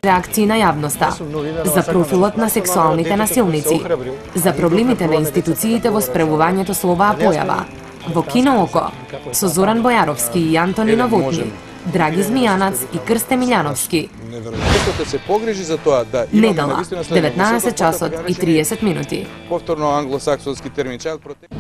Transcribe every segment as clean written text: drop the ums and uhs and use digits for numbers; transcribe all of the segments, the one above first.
реакции на јавноста, за профилот на сексуалните насилници, за проблемите на институциите во спревувањето со оваа појава. Во Кино Око, со Зоран Бојаровски и Антони Новотни, Драги Змијанац и Крсте Милјановски. Се погрижи за тоа да недела, 19 часот и 30 минути. Повторно англосаксонски термин child protect.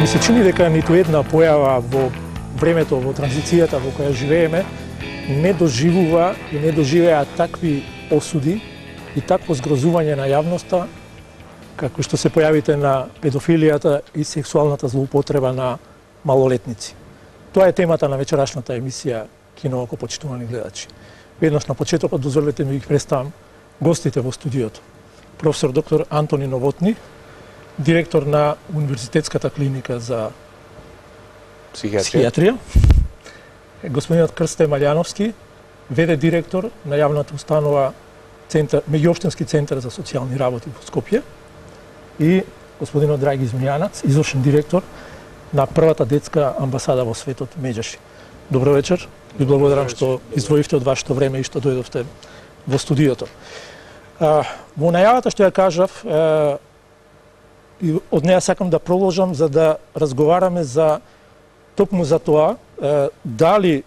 Ми се чини дека ниту една појава во времето, во транзицијата во која живееме, не доживува и не доживеа такви осуди и такво згрозување на јавноста, како што се појавите на педофилијата и сексуалната злоупотреба на малолетници. Тоа е темата на вечерашната емисија Кино Око, почитувани гледачи. Веднаш на почетокот дозволете ми ги представам гостите во студиото. Професор доктор Антони Новотни, директор на Универзитетската клиника за психијатрија. Господинот Крсте Милјановски, ВД директор на јавната установа Меѓуопштински центар за социјални работи во Скопје. И господинот Драги Змијанац, извршен директор на првата детска амбасада во светот Меджаши. Добро вечер. Ви благодарам што издвоивте од вашето време и што дојдовте во студиото. Во најавата што ја кажав, и од неја сакам да продолжам за да разговараме за токму за тоа дали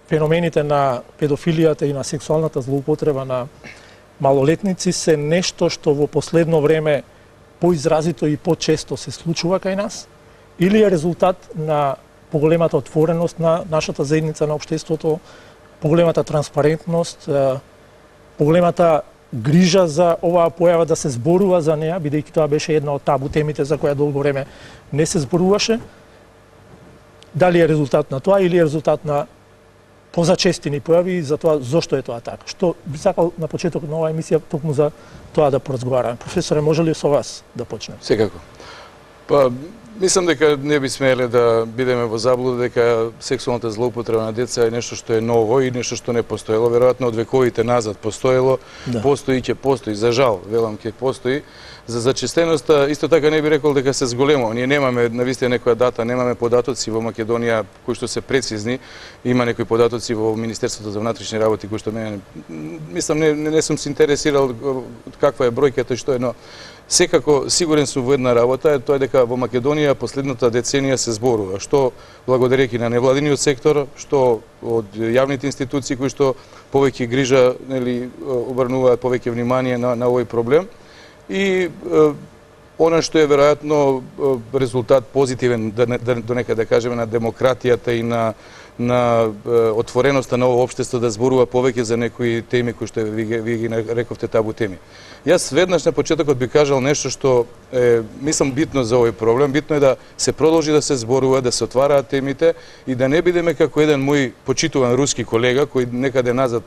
феномените на педофилијата и на сексуалната злоупотреба на малолетници се нешто што во последно време поизразито и почесто се случува кај нас, или е резултат на поголемата отвореност на нашата заедница, на општеството, поголемата транспарентност, поголемата грижа за оваа појава да се зборува за неа, бидејќи тоа беше една од табу темите за која долго време не се зборуваше. Дали е резултат на тоа или е резултат на позачестини појави и за тоа зошто е тоа така? Што би сакал на почетокот на оваа емисија токму за тоа да поразговараме. Професоре, може ли со вас да почнеме? Секако. Па, мислам дека не би смеле да бидеме во заблуда дека сексуалната злоупотреба на деца е нешто што е ново и нешто што не постоело. Веројатно од вековите назад постоело, постои и ќе постои, за жал, велам ќе постои. За зачестеноста исто така не би рекол дека се зголемо. Ние немаме навистина некоја дата, немаме податоци во Македонија кои што се прецизни. Има некои податоци во Министерството за внатрешни работи кои што мене мислам не сум се интересирал каква е бројката и што е, но секако сигурен сум во една работа, тоа е дека во Македонија последната деценија се зборува, што благодарејќи на невладиниот сектор, што од јавните институции кои што повеќе грижа, нели, обрнуваат повеќе внимание на овој проблем. И она што е веројатно резултат позитивен, до некаде да кажеме, на демократијата и на отвореноста на ово општество да зборува повеќе за некои теми кои што ви ги рековте табу теми. Јас веднаш на почетокот би кажал нешто што е, мислам, битно за овој проблем. Битно е да се продолжи да се зборува, да се отвараат темите и да не бидеме како еден мој почитуван руски колега кој некаде назад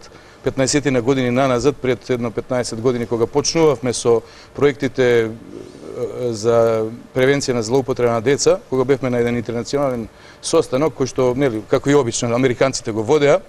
15 на години наназад, пред едно 15 години кога почнувавме со проектите за превенција на злоупотреба на деца, кога бевме на еден интернационален состанок кој што, нели, како и обично американците го водеа,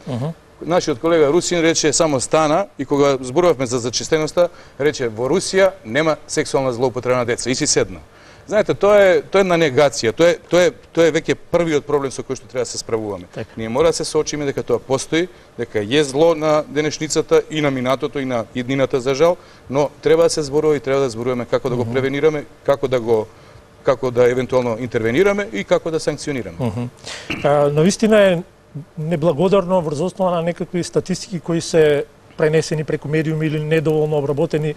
нашиот колега Русин рече само стана и кога зборувавме за зачистеноста, рече во Русија нема сексуална злоупотреба на деца и си седна. Знаете, тоа е една негација, тоа е веќе првиот проблем со кој што треба да се справуваме. Ние мора да се соочиме дека тоа постои, дека е зло на денешницата и на минатото и на иднината за жал, но треба да се зборува и треба да зборуваме како да го превенираме, како да евентуално интервенираме и како да санкционираме. Навистина е неблагодарно врз основа на некакви статистики кои се пренесени преку медиуми или недоволно обработени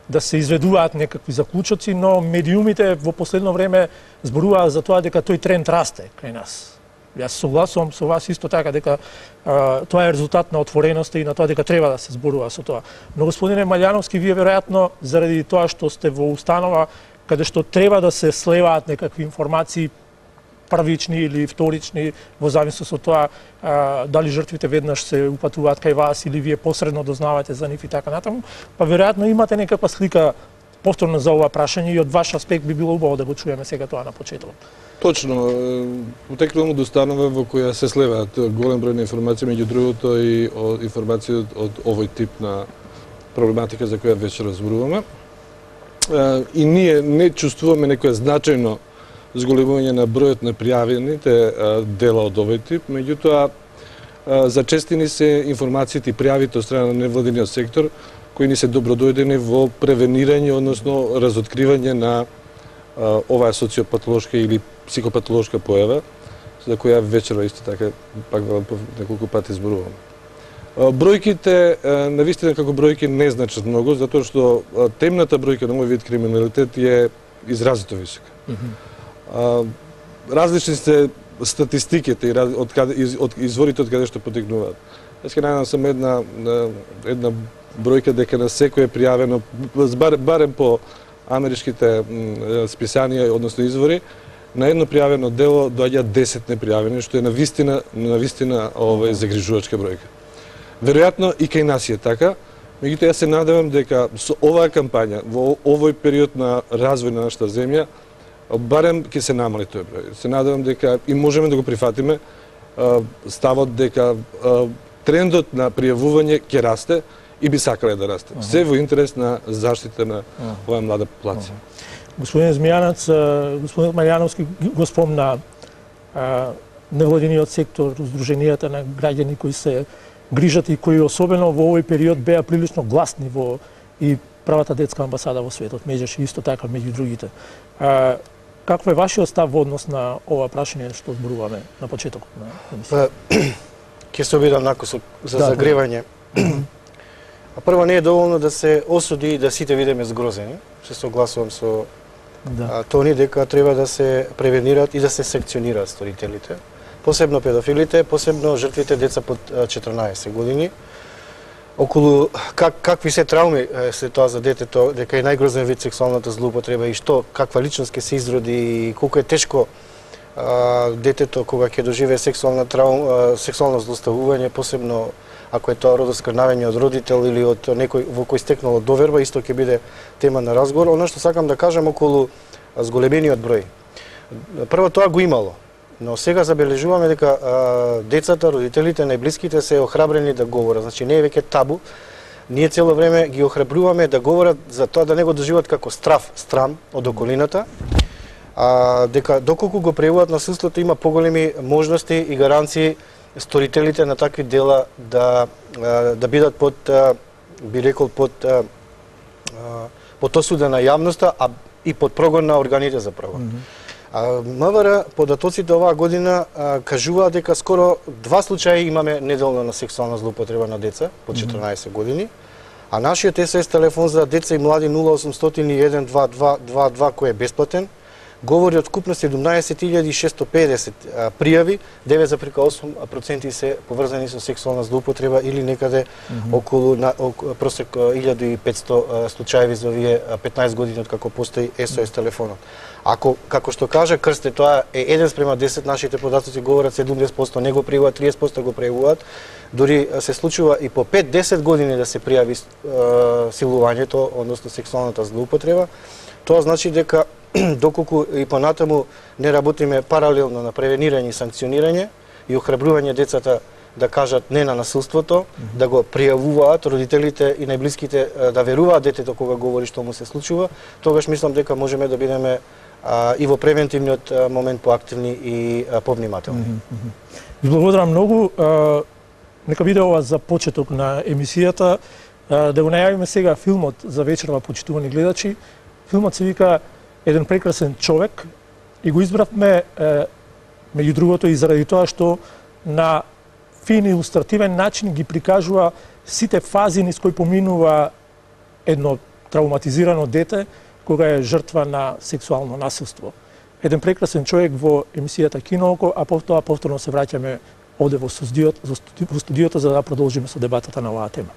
да се изведуваат некакви заклучоци, но медиумите во последно време зборуваат за тоа дека тој тренд расте кај нас. Јас согласувам со вас исто така дека тоа е резултат на отвореноста и на тоа дека треба да се зборува со тоа. Но господине Милјановски, вие веројатно заради тоа што сте во установа каде што треба да се слеваат некакви информации првични или вторични, во зависност од тоа дали жртвите веднаш се упатуваат кај вас или вие посредно дознавате за нив и така натаму, па веројатно имате некаква слика повторно за ова прашање и од ваш аспект би било убаво да го чуеме сега тоа на почеток. Точно, утекнувам од установа во која се слеваат голем број на информации, меѓу другото и информации од овој тип на проблематика за која веќе разборуваме. И ние не чувствуваме некоја значајно зголемување на бројот на пријавените дела од овој тип, меѓутоа зачестени се информациите и пријавите од страна на невладиниот сектор кои ни се добродојдени во превенирање, односно разоткривање на оваа социопатолошка или психопатолошка појава, за која вечерва исто така пак неколку пати зборувам. Бројките навистина како бројки не значат многу, затоа што темната бројка на овој вид криминалитет е изразито висока. Различни се статистиките од изворите од каде што потекнуваат. Јас ќе најдам само една бројка дека на секој е пријавено, барем по америчките списанија, односно извори, на едно пријавено дело доаѓаат 10 непријавени, што е навистина загрижувачка бројка. Веројатно и кај нас е така, меѓутоа јас се надевам дека со оваа кампања, во овој период на развој на нашата земја, барем ќе се намали тој број. Се надевам дека и можеме да го прифатиме ставот дека трендот на пријавување ќе расте и би сакале да расте. Се во интерес на заштита на оваа млада популација. Господин Змијанац, господин Маријановски го спомна невладиниот сектор, здруженијата на граѓани кои се грижат и кои особено во овој период беа прилично гласни во и правата детска амбасада во светот, меѓаше исто така меѓу другите. Каков е вашиот став во однос на ова прашање што зборуваме на почетокот на емисија? Ќе се обидам накусок за загревање. Прво, не е доволно да се осуди и да сите видиме згрозени. Се согласувам со Тони дека треба да се превенираат и да се санкционираат сторителите, посебно педофилите, посебно жртвите деца под 14 години. Околу какви се трауми се тоа за детето, дека е најгрозен вид сексуалната злоупотреба и што, каква личност ќе се изроди и колку е тешко детето кога ќе доживее сексуално злоставување, посебно ако е тоа родоскрнавање од родител или од некој во кој стекнало доверба, исто ќе биде тема на разговор. Она што сакам да кажам околу зголемениот број. Прво, тоа го имало, но сега забележуваме дека децата, родителите, најблиските се охрабрени да говорат. Значи не е веќе табу. Ние цело време ги охрабруваме да говорат за тоа да не го доживат како страм од околината, дека доколку го прејавуваат насилството има поголеми можности и гаранции сторителите на такви дела да бидат под, би рекол, под осуда на јавноста, а и под прогон на органите за прогон. МВР податоците оваа година кажуваат дека скоро 2 случаи имаме неделно на сексуална злоупотреба на деца под 14 години, а нашиот СОС телефон за деца и млади 0801 2222 кој е бесплатен, говори од скупно 17.650 пријави, 9,8% се поврзани со сексуална злоупотреба или некаде околу просек 1500 случаи за овие 15 години од како постои СОС телефонот. Ако, како што кажа Крсте, тоа е 1:10, нашите податоци говорат 70% не го пријавуваат, 30% го пријавуваат, дури се случува и по 5-10 години да се пријави силувањето, односно сексуалната злоупотреба. Тоа значи дека доколку и понатаму не работиме паралелно на превенирање и санкционирање и охрабрување децата да кажат не на насилството, да го пријавуваат, родителите и најблиските да веруваат детето кога говори што му се случува, тогаш мислам дека можеме да бидеме и во превентивниот момент поактивни и повнимателни. Ви благодарам многу. Нека биде ова за почеток на емисијата. Да го најавиме сега филмот за вечерва, почитувани гледачи. Филмот се вика Еден прекрасен човек и го избравме меѓу другото и заради тоа што на фин илустративен начин ги прикажува сите фази низ кои поминува едно травматизирано дете кога е жртва на сексуално насилство. Еден прекрасен човек во емисијата Кинооко, а потоа повторно се враќаме овде во студиото за да продолжиме со дебатата на оваа тема.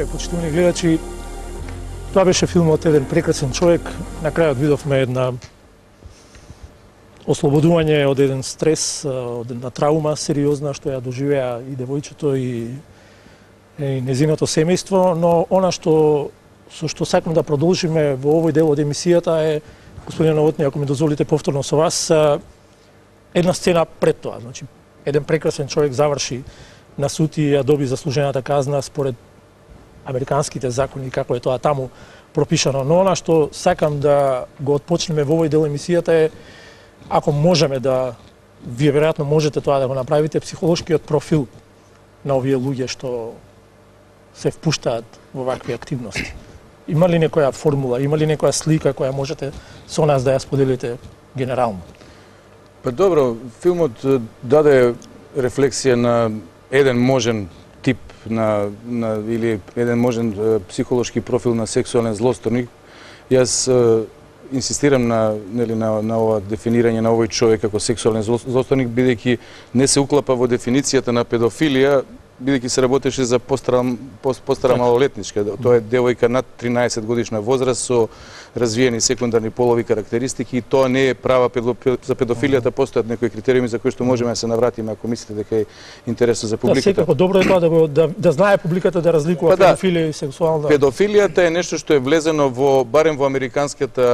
почитувани гледачи, тоа беше филмот еден прекрасен човек. На крајот видовме една ослободување од еден стрес, од една траума сериозна што ја доживеа и девојчето и незиното семејство, но она што со што сакам да продолжиме во овој дел од емисијата е, господин Новотни, ако ми дозволите повторно со вас, една сцена пред тоа. Значи, еден прекрасен човек заврши на суд и ја доби заслужената казна според американските закони, како е тоа таму пропишано. Но она што сакам да го отпочнеме во овој дел емисијата е, ако можеме да, вие веројатно можете тоа да го направите, психолошкиот профил на овие луѓе што се впуштаат во вакви активности. Има ли некоја формула, има ли некоја слика која можете со нас да ја споделите генерално? Па добро, филмот даде рефлексија на еден можен тип или еден можен психолошки профил на сексуален злосторник. Јас инсистирам на ова дефинирање на овој човек како сексуален злосторник, бидејќи не се уклапа во дефиницијата на педофилија, бидејќи се работеше за постара малолетничка. Тоа е девојка над 13 годишна возраст со развиени секундарни полови карактеристики и тоа не е права за педофилијата. Постојат некои критериуми за кои што можеме да се навратиме ако мислите дека е интересно за публиката. Секако добро е тоа да знае публиката да разликува педофилија и сексуална. Педофилијата е нешто што е влезено барем во американската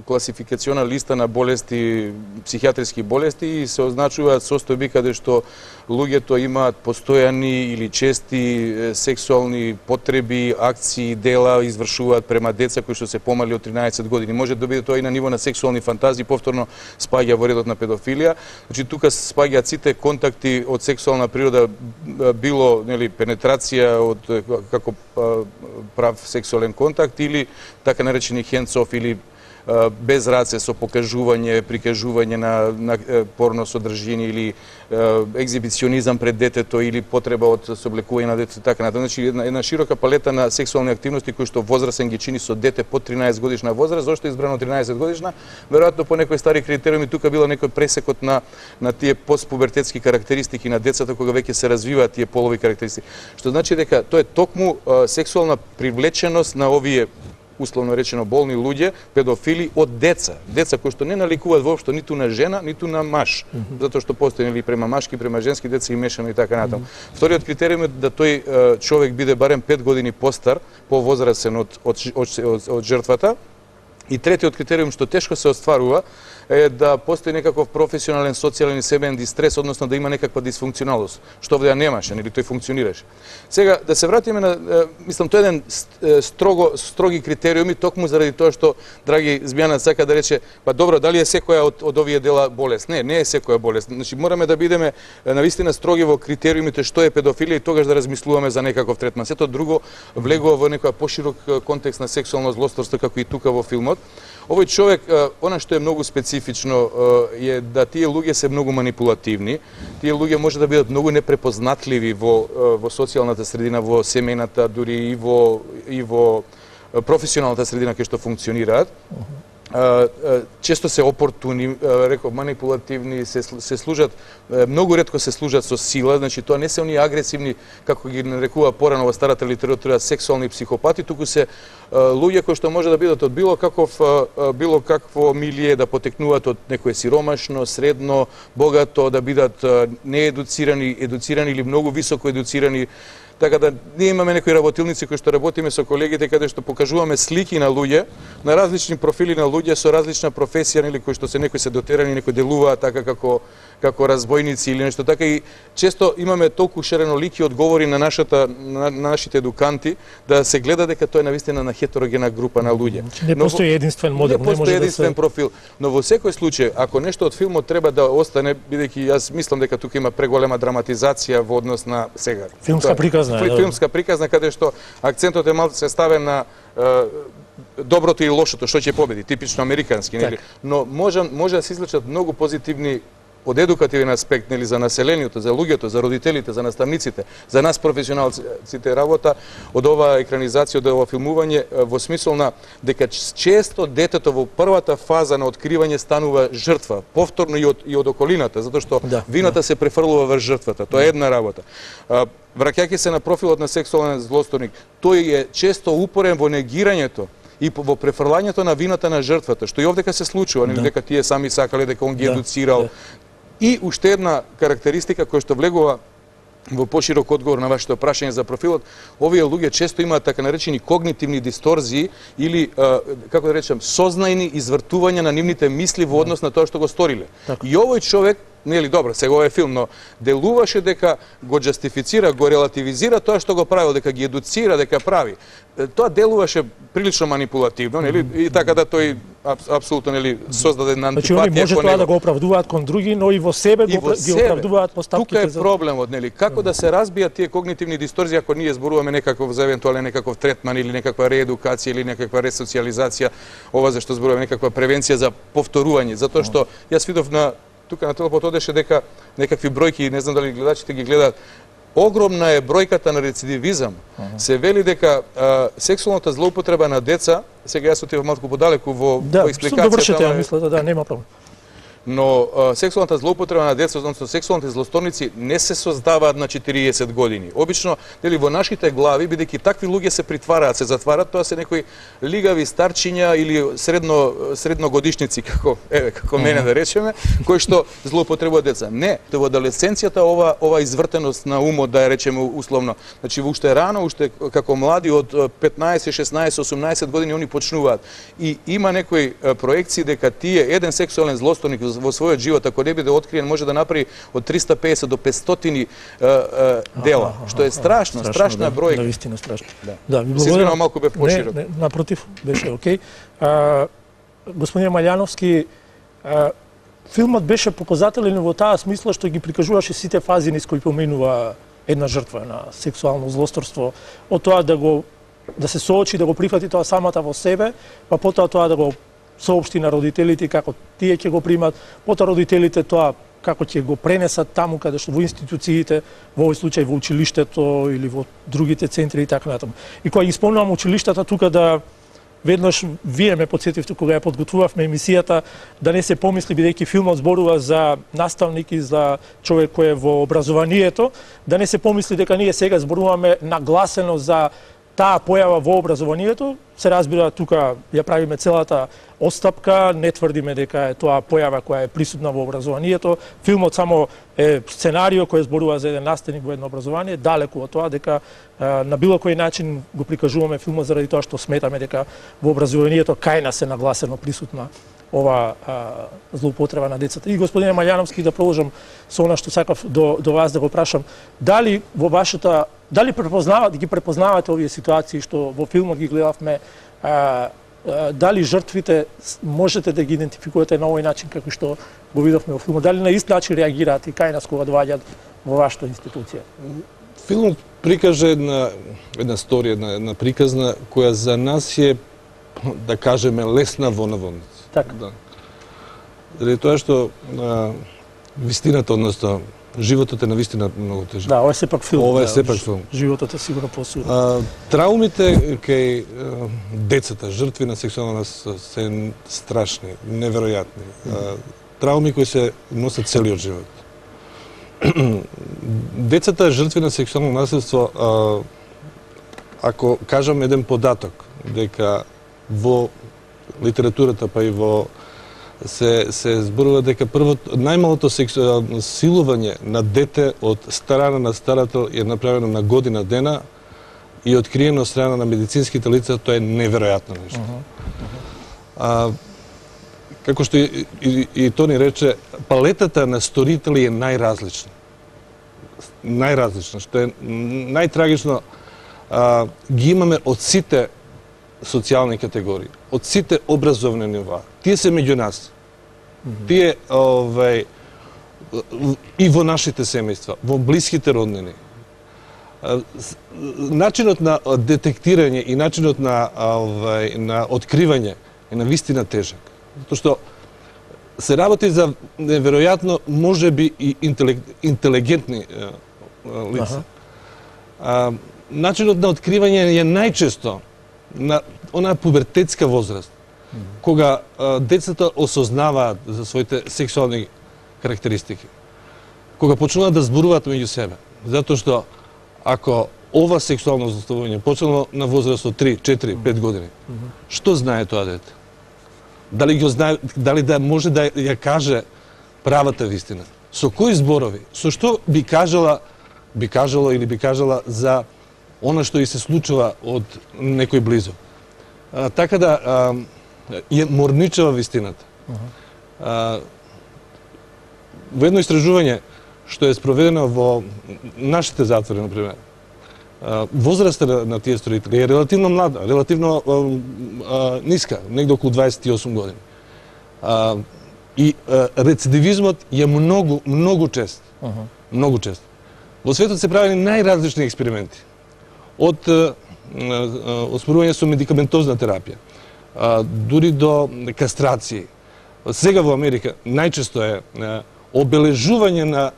класификациона листа на болести, психијатриски болести, и се означуваат состојби каде што луѓето имаат постојани или чести сексуални потреби, акции, дела извршуваат према деца кои што се помали од 13 години. Може да биде тоа и на ниво на сексуални фантазии, повторно спаѓа во редот на педофилија. Значи тука спаѓаат сите контакти од сексуална природа, било пенетрација како прав сексуален контакт или така наречени hands-off или без раце со покажување, прикажување на порно содржини или екзибиционизам пред детето или потреба од сооблекување на детето, така натаму. Значи една широка палета на сексуални активности кои што возрастен ги чини со дете под 13 годишна возраст. Зошто е избрано 13 годишна? Веројатно по некои стари критериуми тука била некој пресекот на тие постпубертетски карактеристики на децата кога веќе се развиваат тие полови карактеристики. Што значи дека тоа е токму сексуална привлеченост на овие условно речено болни луѓе, педофили од деца. Деца кои што не наликуваат воопшто ниту на жена, ниту на маж. Затоа што постои према машки, према женски деца и мешано и така натаму. Вториот критериум е да тој човек биде барем 5 години постар, повозрасен од жртвата. И третиот критериум што тешко се остварува е да постои некаков професионален, социјален и себен дистрес, односно да има некаква дисфункционалност, што овде ја немаше, или тој функционираше. Сега да се вратиме на мислам тоа е еден строги критериуми токму заради тоа што драги Змјана сака да рече, па добро, дали е секоја од овие дела болест? Не, не е секоја болест. Значи мораме да бидеме навистина строги во критериумите што е педофилија и тогаш да размислуваме за некаков третман. Сето друго влегува во некој поширок контекст на сексуално злосторство како и тука во филмот. Овој човек, она што е многу специфично е да тие луѓе се многу манипулативни. Тие луѓе може да бидат многу непрепознатливи во социјалната средина, во семејната, дури и во професионалната средина кај што функционираат. Често се опортуни, реков, манипулативни, се служат, многу ретко се служат со сила, значи тоа не се оние агресивни, како ги нарекува порано во старата литература, сексуални психопати, туку се луѓе кои што може да бидат од било какво милие, да потекнуваат од некое сиромашно, средно, богато, да бидат неедуцирани, едуцирани или многу високо едуцирани. Така да ние имаме некои работилници кои што работиме со колегите каде што покажуваме слики на луѓе, на различни профили на луѓе со различна професија, или кои што некои се дотерани, некои делуваат така како разбойници или нешто така, и често имаме толку ширенолики одговори на нашите едуканти да се гледа дека тоа е навистина на хетерогена група на луѓе. Не постои единствен модел, не постои единствен профил, но во секој случај ако нешто од филмот треба да остане, бидејќи јас мислам дека тука има преголема драматизација во однос на сега. Филмска приказна, филмска приказна каде што акцентот е малку се ставен на доброто и лошото, што ќе победи, типично американски, нели? Но може да се извлечат многу позитивни од едукативен аспект, нели, за населението, за луѓето, за родителите, за наставниците, за нас професионалците работа од оваа екранизација, од ова филмување во смисол на дека често детето во првата фаза на откривање станува жртва, повторно и од околината, затоа што вината се префрлува врз жртвата. Тоа е една работа. Враќајќи се на профилот на сексуален злосторник, тој е често упорен во негирањето и во префрлањето на вината на жртвата, што и овдека се случува, нели, дека тие сами сакале, дека он ги едуцирал. И уште една карактеристика која што влегува во поширок одговор на вашето прашање за профилот, овие луѓе често имаат така наречени когнитивни дисторзии или, како да речем, сознајни извртувања на нивните мисли во однос на тоа што го сториле. И овој човек, нели, добро, сега овој филм, но делуваше дека го джастифицира, го релативизира тоа што го правил, дека ги едуцира, дека прави. Тоа делуваше прилично манипулативно, нели, и така да тој апсолутно, нели, создаде една антипатија. Значи, они може тоа да го оправдуваат кон други, но и во себе ги оправдуваат постапките. Тука е проблемот, нели, како да се разбијат тие когнитивни дисторзии ако ние зборуваме некаков за евентуален некаков третман или некаква реедукација или некаква ресоциализација, ова за што зборуваме некаква превенција за повторување, затоа што јас видов тука на телепот одеше дека некакви бројки, не знам дали гледачите ги гледаат, огромна е бројката на рецидивизам. Се вели дека сексуалната злоупотреба на деца, сега јас отивам малку подалеку во експликацијата. Да, довршете, ја мислата, нема проблем. Но сексуалната злоупотреба на деца, односно сексуалните злосторници не се создаваат на 40 години. Обично, нели, во нашите глави, бидејќи такви луѓе се притвараат, се затвараат, тоа се некои лигави старчиња или средногодишници, како мене да речеме, кои што злоупотребуваат деца. Не, тоа во адолесценцијата ова извртеност на умот, да ја речеме условно. Значи, уште рано, уште како млади од 15, 16, 18 години они почнуваат. И има некои проекции дека тие еден сексуален злосторник во својот живот, ако не биде откриен, може да направи од 350 до 500 дела, што е страшно, страшна бројка. Да, вистина страшно. Да, ви благодарам. Малку бе поширок. Не, напротив, беше окей. Господин Малјановски, филмот беше показателен во таа смисла што ги прикажуваше сите фази низ кои поминува една жртва на сексуално злосторство, од тоа да се соочи, да го прифати тоа самата во себе, па потоа тоа да го соопшти на родителите како тие ќе го примат, потоа родителите тоа како ќе го пренесат таму каде што во институциите, во овој случај во училиштето или во другите центри и така натаму. И кога ги спомнувам училиштата, тука да веднаш вие ме потсетивте кога ја подготвувавме емисијата, да не се помисли, бидејќи филмот зборува за наставник и за човек кој е во образованието, да не се помисли дека ние сега зборуваме нагласено за таа појава во образованието. Се разбира, тука ја правиме целата отстапка, не тврдиме дека е тоа појава која е присутна во образованието. Филмот само е сценарио кој зборува за еден наставник во едно образование, далеку од тоа дека на било кој начин го прикажуваме филмот заради тоа што сметаме дека во образованието кај нас е нагласено присутна ова злоупотреба на децата. И господине Малјановски, да продолжам со она што сакав до вас да го прашам, дали во вашата ги препознавате овие ситуации што во филмот ги гледавме, дали жртвите можете да ги идентификувате на овој начин како што го видовме во филмот, дали на ист начин реагираат и кај нас кога доаѓаат во вашата институција? Филмот прикаже една сторија, една приказна која за нас е, да кажеме, лесна во наводници. Така. Да. Заради тоа што вистината, односно животот е навистина многу тежок. Да, ова е сепак филм. Ова е сепак филм. Животот е сигурно посуден. Траумите кај децата, жртви на сексуална се страшни, неверојатни. Трауми кои се носат целиот живот. Децата жртви на сексуално насилство, ако кажам еден податок, дека во литературата, па и во се зборува дека најмалото силување на дете од страна на старател е направено на година дена и откриено од страна на медицинските лица, тоа е неверојатно нешто. Како што и Тони рече, палетата на сторители е најразлична. Најразлична, што е најтрагично, ги имаме од сите социјални категории, од сите образовни нива. Тие се меѓу нас. Тие и во нашите семејства, во блиските роднини. Начинот на детектирање и начинот на откривање е навистина тежак. Затоа што се работи за неверојатно, може би и интелигентни лица. Начинот на откривање е најчесто на онаа пубертетска возраст, кога децата осознаваат за своите сексуални карактеристики, кога почнуваат да зборуваат меѓу себе. Затоа што ако ова сексуално злоставување почнало на возраст од 3, 4, 5 години, што знае тоа дете? Дали го знае, дали да може да ја каже правата вистина? Со кои зборови? Со што би кажала или би кажала за она што и се случува од некој близо? Така да е морничава вистината. Во едно истражување што е спроведено во нашите затвори, например, возраста на тие строители е релативно млада, релативно ниска, негде околу 28 години. И рецидивизмот е многу чест. Многу чест. Во светот се правени најразлични експерименти. Од оспорување со медикаментозна терапија, дури до кастрации. Сега во Америка најчесто е обележување на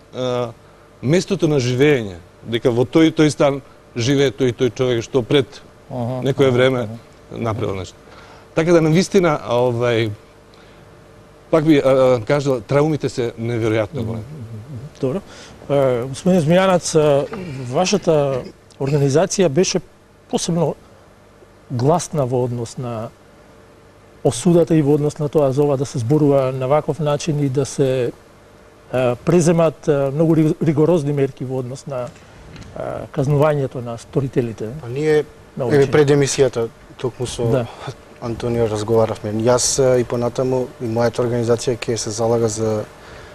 местото на живење, дека во тој стан живее тој човек што пред некое време направил нешто. Така да навистина, пак би кажала, траумите се неверојатно големи. Добро. Господин Змијанац, вашата организација беше посебно гласна во однос на осудата и во однос на тоа за ова да се зборува на ваков начин и да се преземат многу ригорозни мерки во однос на казнувањето на сторителите. Ние пред емисијата токму со Антонио разговаравме. Јас и понатаму и мојата организација ќе се залага за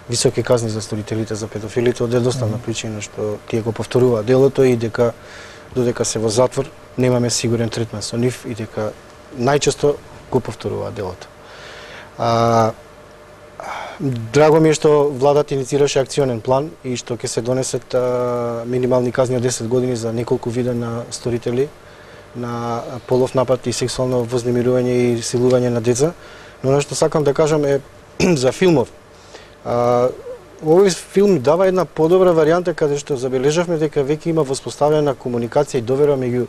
високи казни за сторителите, за педофилите, од едноставна причина што тие го повторуваат делото и дека додека се во затвор немаме сигурен третман со нив и дека најчесто го повторуваат делото. Драго ми е што владата инициираше акционен план и што ќе се донесат минимални казни од 10 години за неколку вида на сторители на полов напад и сексуално вознемирување и силување на деца. Но нешто сакам да кажам е за филмов. Овој филм дава една подобра варијанта каде што забележавме дека веќе има воспоставена комуникација и довера меѓу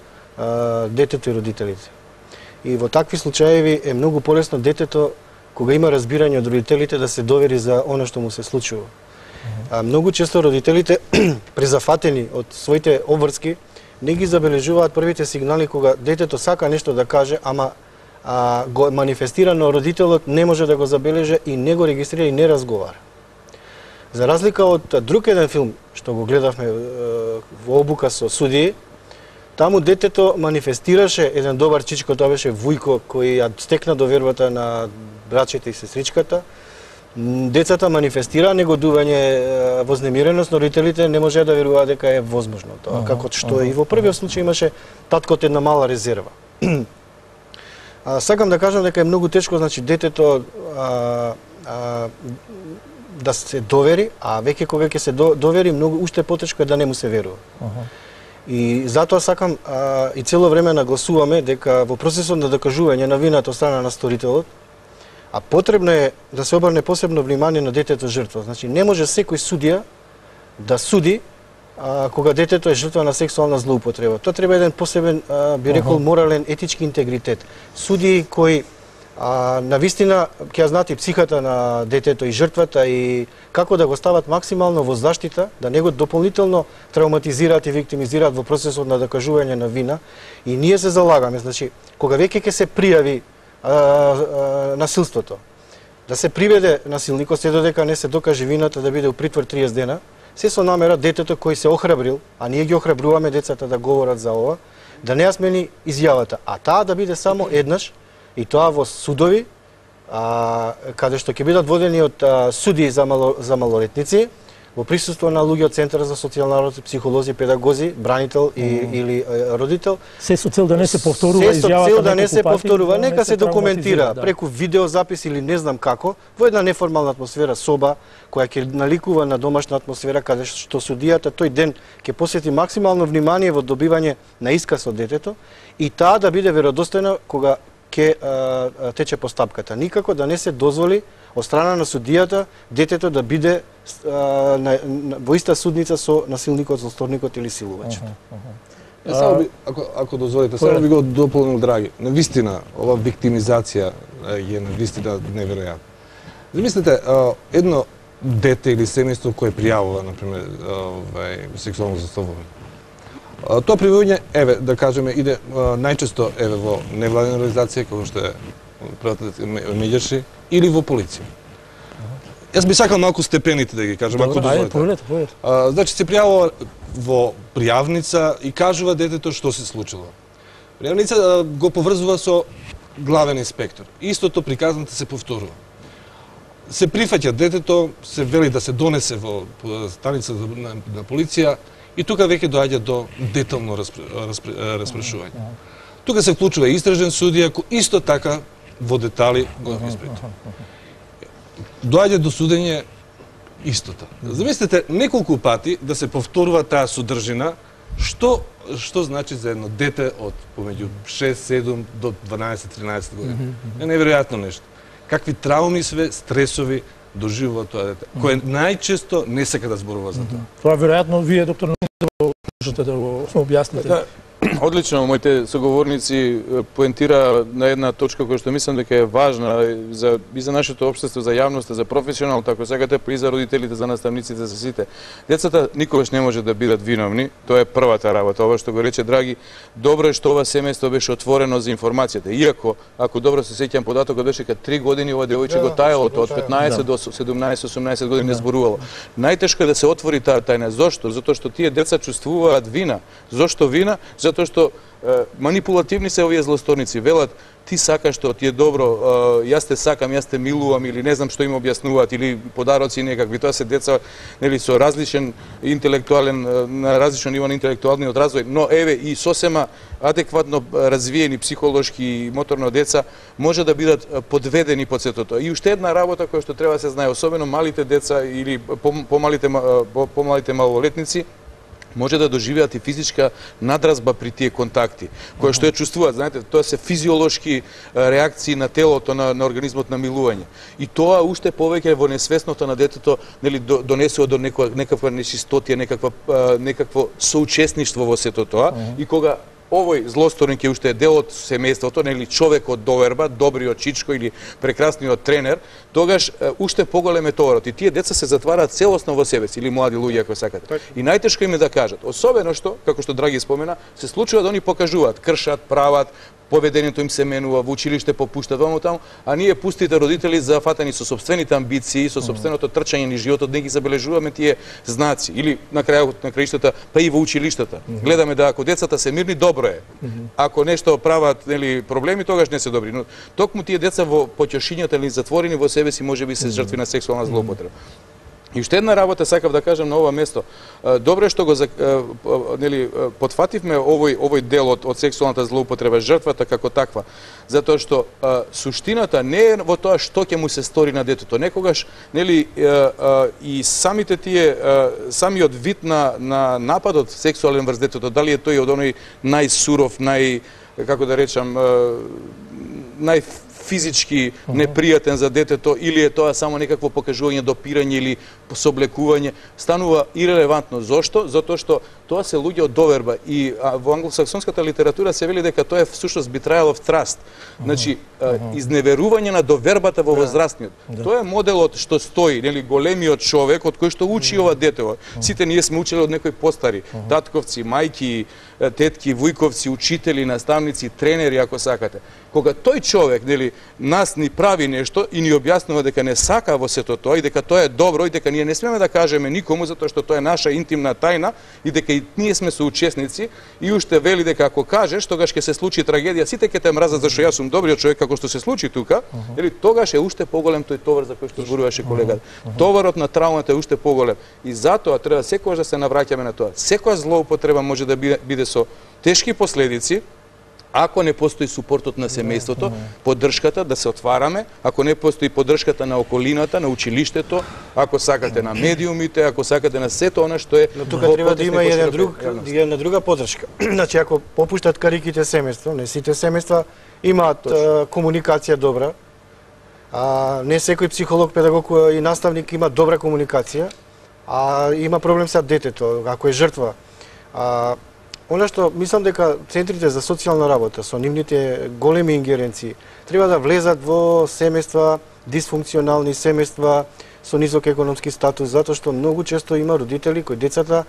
детето и родителите. И во такви случаеви е многу полесно детето, кога има разбирање од родителите, да се довери за она што му се случува. Многу често родителите, презафатени од своите обврски, не ги забележуваат првите сигнали кога детето сака нешто да каже, ама го манифестира, но родителот не може да го забележи и не го регистрира и не разговара. За разлика од друг еден филм што го гледавме во обука со судии, таму детето манифестираше еден добар чичко, тоа беше Вујко, кој ја стекна довербата на брачите и сестричката. Децата манифестира негодување, вознемиреност, но родителите не можеа да веруваат дека е возможно тоа, како што и во првиот случај имаше таткот една мала резерва. Сакам да кажам дека е многу тешко, значи детето да се довери, а веќе кога ќе се довери, многу уште потешко е да не му се верува. И затоа сакам и цело време нагласуваме дека во процесот на докажување на вината од страна на сторителот, а потребно е да се обрне посебно внимание на детето жртва. Значи не може секој судија да суди кога детето е жртва на сексуална злоупотреба. Тоа треба еден посебен, би рекол, морален, етички интегритет. Судии кои навистина ќе знаат и психата на детето и жртвата и како да го стават максимално во заштита, да не го дополнително травматизираат и виктимизираат во процесот на докажување на вина. И ние се залагаме, значи, кога веќе ќе се пријави насилството, да се приведе насилникот се додека не се докаже вината, да биде у притвор 30 дена, се со намера детето кој се охрабрил, а ние ги охрабруваме децата да говорат за ова, да не ја смени изјавата, а таа да биде само еднаш, и тоа во судови, каде што ќе бидат водени од судии за малолетници, во присуство на луѓе од Центар за социјална работа, психолози, педагози, бранител или родител. Се со цел да не се повторува изјавата. Се со цел да не се повторува, нека се документира преку видеозапис или не знам како, во една неформална атмосфера, соба која ќе наликува на домашна атмосфера, каде што судијата тој ден ќе посвети максимално внимание во добивање на исказ од детето и таа да биде веродостојна кога ќе тече постапката. Никако да не се дозволи од страна на судијата детето да биде во иста судница со насилникот, злосторникот или силувачот. Ако дозволите, само би го дополнил, драги. Навистина, ова виктимизација е навистина неверојатна. Замислете, едно дете или семејство кое пријавува, например, сексуално злоставување. Тоа пријавување, еве, да кажеме, иде најчесто во невладина организација, како што е Меѓерши, или во полиција. Јас би сакал малку степените да ги кажам, ако дозволите. Значи, се пријавува во пријавница и кажува детето што се случило. Пријавница го поврзува со главен инспектор. Истото приказната се повторува. Се прифаќа детето, се вели да се донесе во станица на полиција и тука веќе доаѓа до детално распрашување. Тука се вклучува истражен судија, кој исто така во детали го испитува. Доаѓа до судење истото. Замислете неколку пати да се повторува таа содржина, што значи за едно дете од помеѓу 6, 7 до 12-13 години. Е неверојатно нешто. Какви трауми све, стресови доживува тоа дете, кој најчесто не сака да зборува за тоа. Тоа веројатно вие, доктор, можете да го објасните. Одлично, моите соговорници поентира на една точка која што мислам дека е важна и за нашето општество, за јавноста, за професионално, така сакате, и за родителите, за наставниците, за сите. Децата никогаш не може да бидат виновни, тоа е првата работа. Ова што го рече Драги, добро е што ова семејство беше отворено за информацијата. Иако, ако добро се сеќам, податокот беше дека 3 години ова девојче го таело, од 15 до 17-18 години не зборувало. Најтешко е да се отвори таа тајна. Зошто? Затоа што тие деца чувствуваат вина. Зошто вина? Затоа што манипулативни се овие злосторници, велат ти сакаш што ти е добро, јас те сакам, јас те милувам, или не знам што им објаснуваат, или подароци некакви. Тоа се деца, нели, со различен интелектуален, на различно ниво на интелектуалниот развој, но еве и сосема адекватно развиени психолошки и моторно деца може да бидат подведени под сето тоа. И уште една работа која што треба да се знае, особено малите деца или помалите малолетници, може да доживеат и физичка надразба при тие контакти, која што ја чувствуваат, знаете, тоа се физиолошки реакции на телото, на организмот на милување. И тоа уште повеќе во несвесноста на детето, нели, донесува до некаква нечистотија, некакво соучесништво во сето тоа, и кога овој злосторник е уште дел од семејството, нели, човек од доверба, добриот чичко или прекрасниот тренер, тогаш уште поголем е товарот. И тие деца се затвараат целосно во себе си, или млади луѓе, ако сакате. И најтешко им е да кажат, особено што, како што Драги спомена, се случува да они покажуваат, кршат, прават, поведението им се менува, во училиште попуштат ваму таму, а ние пустите родители зафатени со сопствените амбиции, со сопственото трчање низ животот, не ги забележуваме тие знаци. Или на крајот на краиштата, па и во училиштата. Гледаме да ако децата се мирни, добро е. Ако нешто прават, нели, проблеми, тогаш не се добри. Но токму тие деца во поќашињата или затворени во себе си можеби се жртви на сексуална злоупотреба. И уште една работа сакав да кажам на ова место. Добре што го нели потфативме овој дел од сексуалната злоупотреба, жртвата како таква, затоа што суштината не е во тоа што ќе му се стори на детето. Некогаш, нели, и самите тие самиот вид на нападот сексуален врз детето, дали е тој од оној најсуров, како да речам, физички непријатен за детето, или е тоа само некакво покажување, допирање или соблекување, станува ирелевантно. Зошто? Затоа што тоа се луѓе од доверба, и во англосаксонската литература се вели дека тоа е всушност betrayal of trust. Значи, изневерување на довербата во возрастниот. Тоа е моделот што стои, нели, големиот човек од кој што учи ова детево. Сите ние сме учели од некои постари, татковци, мајки, тетки, вујковци, учители, наставници, тренери, ако сакате. Кога тој човек, нели, нас ни прави нешто и ни објаснува дека не сака во сето тоа и дека тоа е добро и дека ние не смеме да кажеме никому затоа што тоа е наша интимна тајна и дека и ние сме соучесници, и уште вели дека ако кажеш, тогаш ќе се случи трагедија, сите ќе те мразат зашто јас сум добриот човек како што се случи тука, или тогаш е уште поголем тој товар за кој што зборуваше колегата. Товарот на траумата е уште поголем и затоа треба секогаш да се навраќаме на тоа. Секоја злоупотреба може да биде со тешки последици, ако не постои супортот на семејството, поддршката да се отвараме, ако не постои поддршката на околината, на училиштето, ако сакате на медиумите, ако сакате на сето она што е. Но тука треба да има една друга поддршка. Значи, ако попуштат кариките семејство, не сите семејства имаат комуникација добра, Не секој психолог, педагог и наставник има добра комуникација, а има проблем со детето, ако е жртва. Она што мислам дека центрите за социјална работа со нивните големи ингеренции треба да влезат во семејства, дисфункционални семејства со нисок економски статус, затоа што многу често има родители кои децата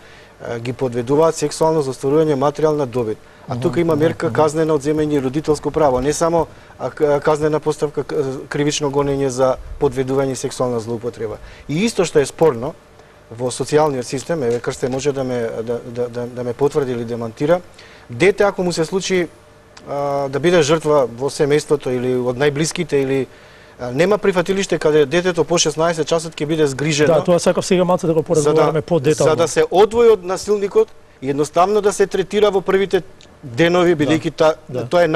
ги подведуваат сексуално за остварување материјална добит. А тука има мерка казнена одземање родителско право, не само казнена поставка кривично гонење за подведување и сексуална злоупотреба. И исто што е спорно во социјалниот систем, еве Крсте може да ме потврди или демантира, дете ако му се случи да биде жртва во семејството или од најблиските или нема прифатилиште каде детето по 16 часот ќе биде згрижено. Да, тоа сакав сега малку да го поразговараме подетално. За да се одвои од насилникот и едноставно да се третира во првите денови, бидејќи тоа е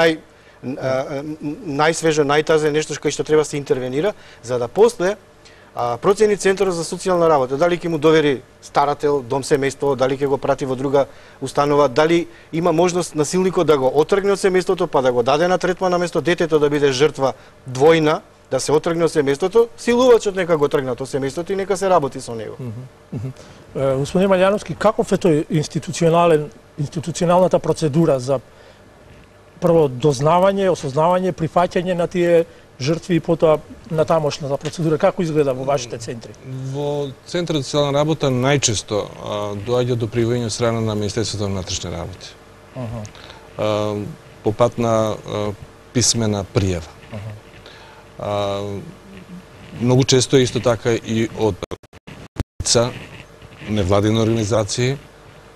најсвежо, најтазе нешто кој што треба да се интервенира, за да после процени Центарот за социјална работа, дали ќе му довери старател, дом семејство, дали ќе го прати во друга установа, дали има можност насилникот да го отргне од семејството, па да го даде на третман наместо детето да биде жртва двојна, да се отргне од семејството, силувачот нека го тргне од семејството и нека се работи со него. Господин Малјановски, каков е тој институционалната процедура за прво дознавање, осознавање, прифаќање на тие жртви и потоа на тамошната процедура, како изгледа во вашите центри? Во Центарот за социјална работа најчесто доаѓа до пријавување од страна на Министерството на внатрешни работи. По пат на писмена пријава. Многу често е исто така и од лица, невладини организации,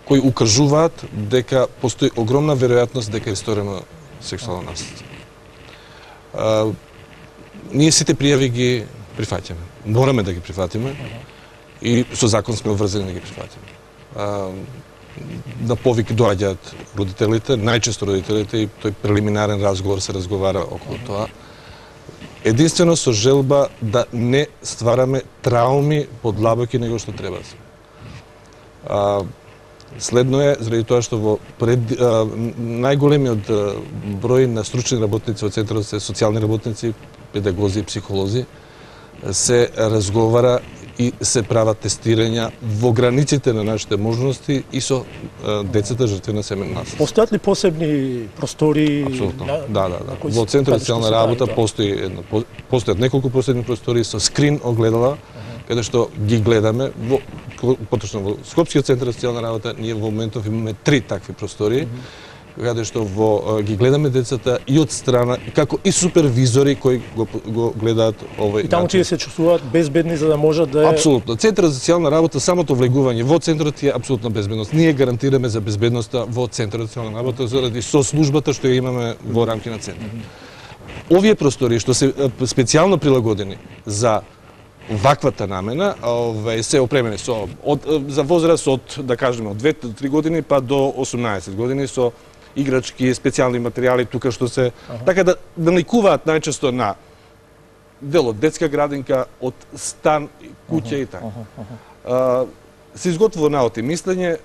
кои укажуваат дека постои огромна веројатност дека е сторено сексуално насилство. Ние сите пријави ги прифаќаме. Мораме да ги прифатиме и со закон сме обврзани да ги прифатиме. На повик доаѓаат родителите, најчесто родителите, и тој прелиминарен разговор се разговара околу тоа. Единствено со желба да не ствараме трауми подлабоки него што треба да се. Следно е, заради тоа што во најголемиот број на стручни работници во Центарот се социјални работници, педагози и психолози, се разговара и се прават тестирања во границите на нашите можности и со децата жртви на семејно насилство. Постојат ли посебни простори? Апсолутно, да. Во Центарот за социјална работа постојат неколку посебни простори со скрин огледала, каде што ги гледаме, поточно во Скопскиот Центар за социјална работа, ние во моментов имаме 3 такви простори, каде што ги гледаме децата и од страна, како и супервизори кои го гледаат овој. И таму тие се чувствуваат безбедни за да можат да Апсолутно. Центарот за социјална работа, самото влегување во центарот е апсолутна безбедност. Ние гарантираме за безбедноста во Центарот за социјална работа заради сослужбата што ја имаме во рамки на центарот. Овие простори што се специјално прилагодени за ваквата намена, се опремени за возраст од, да кажеме, од 2 до 3 години па до 18 години со играчки, специјални материјали тука што се така да најкуваат најчесто на дел од детска градинка, од стан, куќа и така. Се изготвува наот и мислење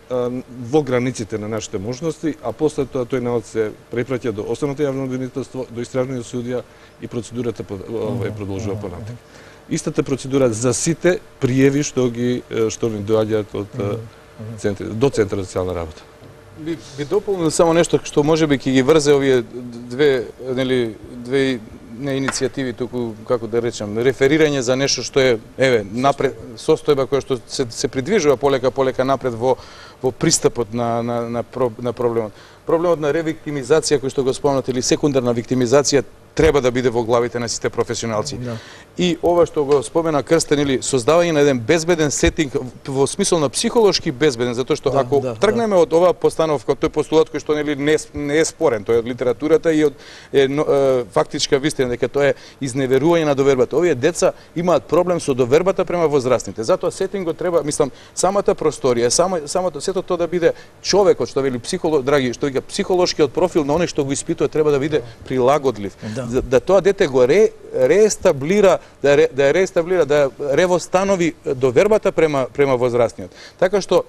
во границите на нашите можности, а после тоа тој наот се препраќа до Основното јавно обвинителство, до истражниот судија и процедурата продолжува понатаму. Истата процедура за сите пријави што ни доаѓаат од до Центарот за социјална работа. Би дополнил само нешто што можеби ќе ги врзе овие две иницијативи, туку, како да речем, реферирање за нешто што е, напред, состојба која што се придвижува полека напред во пристапот на проблемот. Проблемот на ревиктимизација, кој што го спомнат, или секундарна виктимизација, треба да биде во главите на сите професионалци. И ова што го спомена Крстен, или создавање на еден безбеден сетинг во смисол на психолошки безбеден, затоа што ако тргнеме од оваа постановка, тој постулат кој што не е спорен, тој е од литературата и од фактичка вистина дека тоа е изневерување на довербата. Овие деца имаат проблем со довербата према возрастните. Затоа сетингот треба, мислам, самата просторија, сето тоа да биде човекот, што вели психолог, драги, што вика психолошкиот профил на оној што го испитува треба да биде прилагодлив. Да тоа дете го реестаблира, да ревостанови довербата према возрастниот. Така што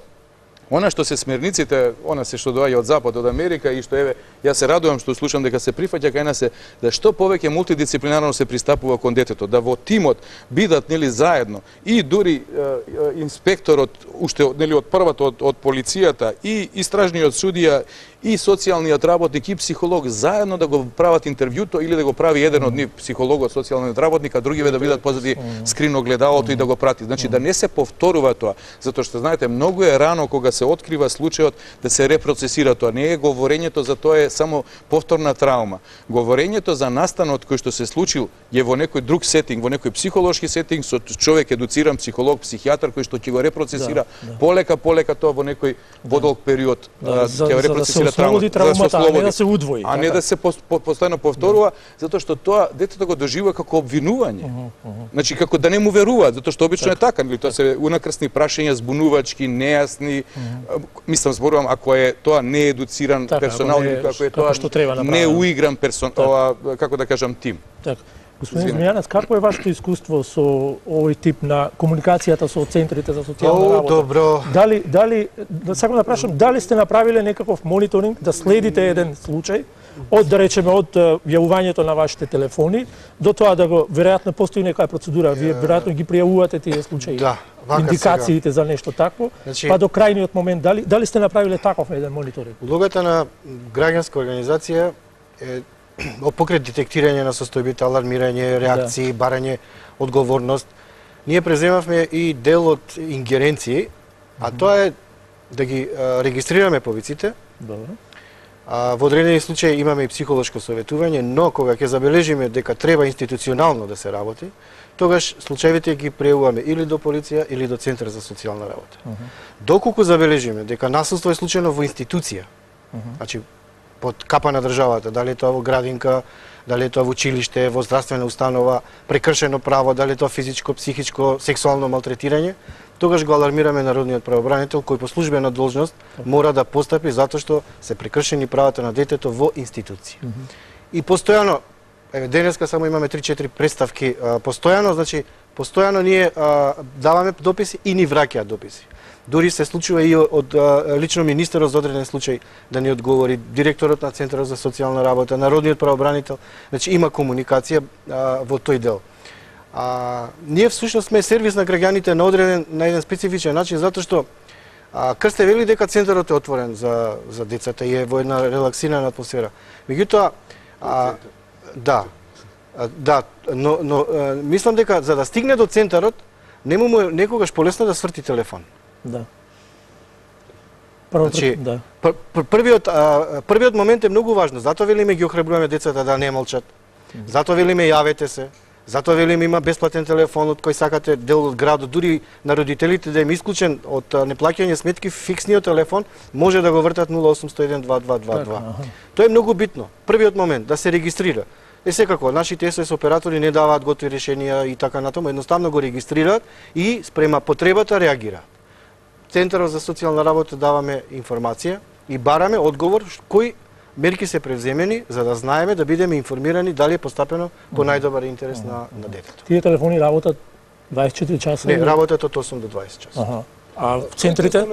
Ona što se smjernicite, ona se što događa od Zapada, od Amerika i što evo, ja se radujem što slušam da se prihvaća kaj nas da što poveke multidisciplinarno se pristapува kон детето, да во тимот бидат нели заедно и дури инспекторот уште нели од првата од полицијата и истражниот судија и социјалниот работник и психолог заедно да го прават интервјуто или да го прави еден од нив психологот, социјалниот работник, а другиве да бидат позади скриногледалото и да го прати. Значи да не се повторува тоа, затоа што знаете многу е рано кога се открива случајот да се репроцесира тоа. Не е говорењето за тоа е само повторна травма. Говорењето за настанот кој што се случил е во некој друг сетинг, во некој психолошки сетинг со човек едуциран психолог, психијатар кој што ќе го репроцесира полека тоа во некој подолг период ќе го репроцесира травмата, а не да се удвои. А не да се постојано повторува, затоа што тоа детето го доживува како обвинување. Значи како да не му веруваат, затоа што обично е така, нели тоа се унакрсни прашања, збунувачки, нејасни. Мислам зборувам ако е тоа неедуциран персонал или ако е тоа неуигран персонал, како да кажам тим. Така. Господин Змејанец, какво е вашето искуство со овој тип на комуникацијата со центрите за социјална работа? Добро. Дали сакам да прашам, дали сте направиле некаков мониторинг да следите еден случај од да речеме од јавувањето на вашите телефони до тоа да го веројатно постои некоја процедура, вие веројатно ги пријавувате тие случаи. Да, индикациите за нешто такво, значи, па до крајниот момент дали сте направиле таков еден мониторинг? Улогата на граѓанска организација е покрај детектирање на состојбите, алармирање, реакции, барање одговорност. Ние преземавме и дел од ингеренции, а тоа е да ги регистрираме повиците. Добро. Во одредени случаи имаме и психолошко советување, но кога ќе забележиме дека треба институционално да се работи, тогаш случаевите ги преуваме или до полиција или до Центар за социјална работа. Доколку забележиме дека насилство е случајно во институција, значи под капа на државата, дали е тоа во градинка, дали е тоа во училиште, во здравствена установа, прекршено право, дали е тоа физичко, психичко, сексуално малтретирање, тогаш го алармираме народниот правобранител кој по службена должност мора да постапи затоа што се прекршени правата на детето во институција. И постојано, еве денеска само имаме 3-4 представки, постојано ние даваме дописи и ни враќаат дописи. Дури се случува и од лично министерот за одреден случај да ни одговори, директорот на Центарот за социјална работа, народниот правобранител, значи има комуникација во тој дел. Ние всушност сме сервис на граѓаните на еден специфичен начин, затоа што Крсте вели дека центарот е отворен за децата и е во една релаксирана атмосфера. Меѓутоа, но мислам дека за да стигне до центарот, нему му е некогаш полесно да сврти телефон. Да. Значи, првиот момент е многу важно, затоа велиме ги охрабруваме децата да не молчат, затоа велиме јавете се, затоа велиме има бесплатен телефон од кој сакате дел од градот, дури на родителите да им исклучен од неплаќање сметки, фиксниот телефон може да го вртат 0801 2222. Тоа е многу битно. Првиот момент да се регистрира. Секако, нашите СОС оператори не даваат готови решенија и така натаму, едноставно го регистрираат и спрема потребата реагира. Центарот за социјална работа даваме информација и бараме одговор кои мерки се превземени за да знаеме да бидеме информирани дали е постапено по најдобар интерес на детето. Тие телефони работат 24 часа? Не, работат од 8 до 20 часа. А в центрите?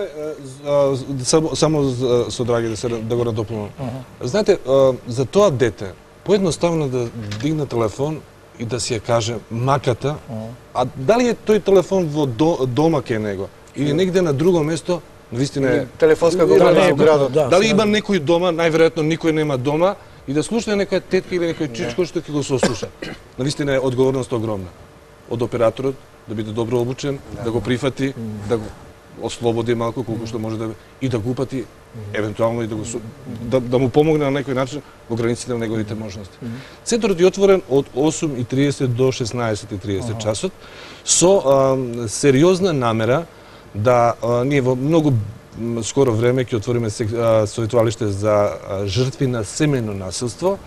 Само со драги да го надополнам. Знаете, за тоа дете поедноставно да дигне телефон и да си ја каже маката, а дали е тој телефон во дома кај него или негде на друго место, навистина е телефонска група во градот. Дали има некој дома, најверојатно никој нема дома и да слушне некоја тетка или некој чичко што ќе го сослуша. Навистина е одговорност огромна од операторот да биде добро обучен, да го прифати, да го ослободи малку колку што може и да го упати, евентуално и да му помогне на некој начин во границите на неговите можности. Центарот е отворен од 8:30 до 16:30 часот со сериозна намера да ние во многу скоро време ќе отвориме советувалиште за жртви на семејно насилство,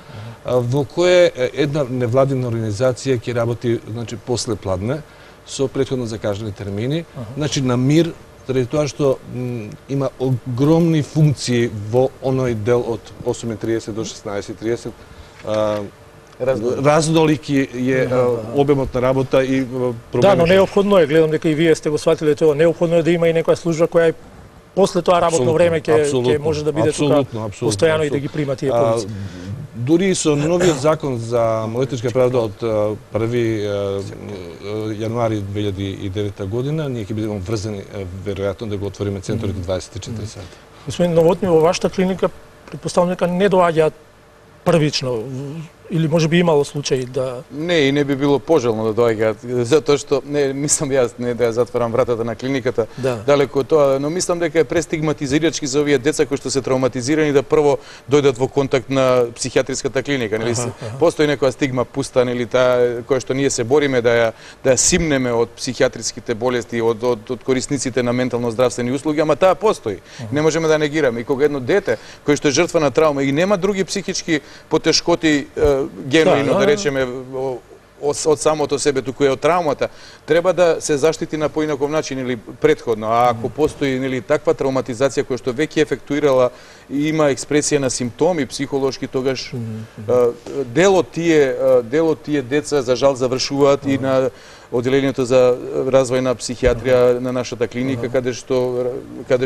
во кое една невладина организација ќе работи, значи, после пладне, со претходно закажани термини, значи на мир, заради тоа што има огромни функции во оној дел од 8:30 до 16:30. Разнолики е обемот на работа и проблеми. Да, но неопходно е, гледам дека и вие сте го сватиле тоа, неопходно е да има и некоја служба која после тоа работно време ќе може да биде тука постојано и да ги прима тие полици. Дури и со новиот закон за малолетничка правда од 1 јануари 2009 година, ние ќе бидеме врзани веројатно да го отвориме центарите 24 сата. Господин Новотни, во вашата клиника претпоставувам дека не доаѓаат првично, или може би имало случаи да... Не, и не би било пожелно да доаѓаат, затоа што, не, мислам јас не да ја затварам вратата на клиниката, далеко од тоа, но мислам дека е престигматизирачки за овие деца кои што се травматизирани да прво дојдат во контакт на психијатриската клиника, нели? Постои некоја стигма пуста, нели, таа која што ние се бориме да ја симнеме од психијатриските болести, од корисниците на ментално здравствени услуги, ама таа постои. Не можеме да негираме. И кога едно дете кој што е жртва на травма и нема други психички потешкоти геноидно, да речеме, од самото себе, туку е од травмата, треба да се заштити на поинаков начин или претходно. А ако постои, нели, таква травматизација која што веќе ефектуирала и има експресија на симптоми психолошки, тогаш дел од тие деца за жал завршуваат и на одделението за развој на психијатрија на нашата клиника, каде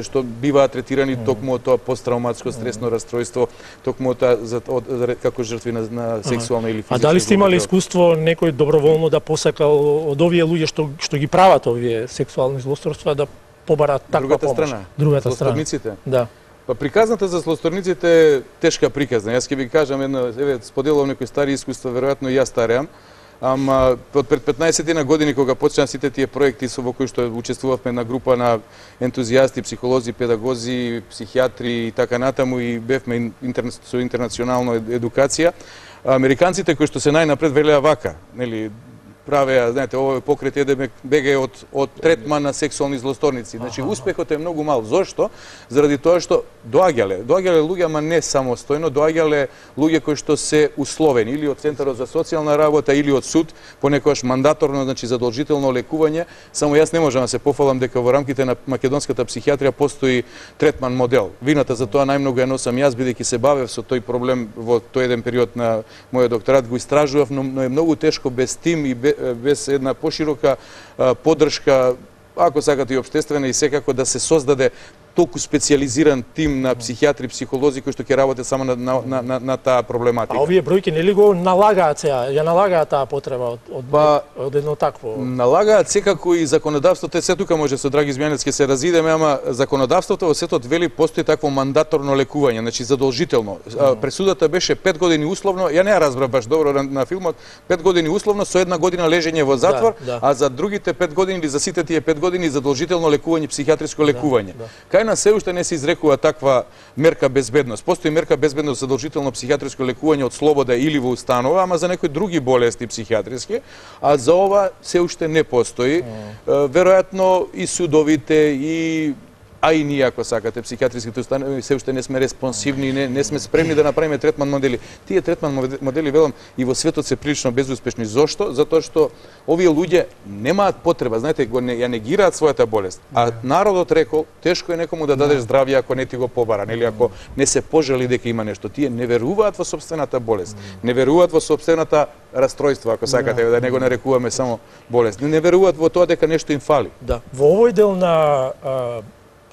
што биваат третирани токму од тоа посттравматско стресно расстройство, токму од тоа како жртви на сексуална или физичка. А дали сте имали искуство некој доброволно да посакал од овие луѓе што ги прават овие сексуални злосторства да побарат таква помош? Другата страна. Злосторниците? Да. Па приказната за злосторниците е тешка приказна. Јас ќе ви кажам едно, споделувам некои стари искуства, веројатно и јас стареам. Ама од пред 15 години кога почнаа сите тие проекти во кои што учествувавме на група на ентузијасти, психолози, педагози, психијатри и така натаму и бевме со интернационална едукација, американците кои што се најнапред велеа вака, нели, правеа, знаете, овој покрет бега од третман на сексуални злосторници. Значи, успехот е многу мал. Зошто? Заради тоа што доаѓале луѓе, ама не самостојно, доаѓале луѓе кои што се условени или од Центарот за социјална работа или од суд, понекогаш мандаторно, значи задолжително лекување. Само јас не можам да се пофалам дека во рамките на македонската психијатрија постои третман модел. Вината за тоа најмногу ја носам јас, бидејќи се бавев со тој проблем во тој еден период на мојот докторат, го истражував, но е многу тешко без тим и без една поширока поддршка, ако сакате и општествена, и секако да се создаде толку специализиран тим на психијатри, психолози кои што ќе работат само на таа проблематика. А овие бројки нели го налагаат сега, ја налагаат таа потреба од едно такво? Налагаат секако и законодавството, се тука може со драги Змјанец ќе се разидеме, ама законодавството во светот вели постои такво мандаторно лекување, значи задолжително. Пресудата беше 5 години условно, ја не ја разбрав баш добро на филмот, 5 години условно со 1 година лежење во затвор, а за другите 5 години или за сите тие 5 години задолжително лекување, психијатриско лекување. На се уште не се изрекува таква мерка безбедност. Постои мерка безбедност задолжително психијатриско лекување од слобода или во установа, ама за некои други болести психијатриски, а за ова се уште не постои. Веројатно и судовите а и ние, ако сакате, психијатриските установи, се уште не сме респонсивни, не сме спремни да направиме третман модели. Тие третман модели, велам, и во светот се прилично безуспешни. Зошто? Затоа што овие луѓе немаат потреба, знаете, ја негираат својата болест. А народот рекол, тешко е некому да дадеш здравје ако не ти го побара, или ако не се пожали дека има нешто. Тие не веруваат во сопствената болест, не веруваат во сопствената расстройство, ако сакате, да не го нарекуваме само болест. Не веруваат во тоа дека нешто им фали. Да. Во овој дел на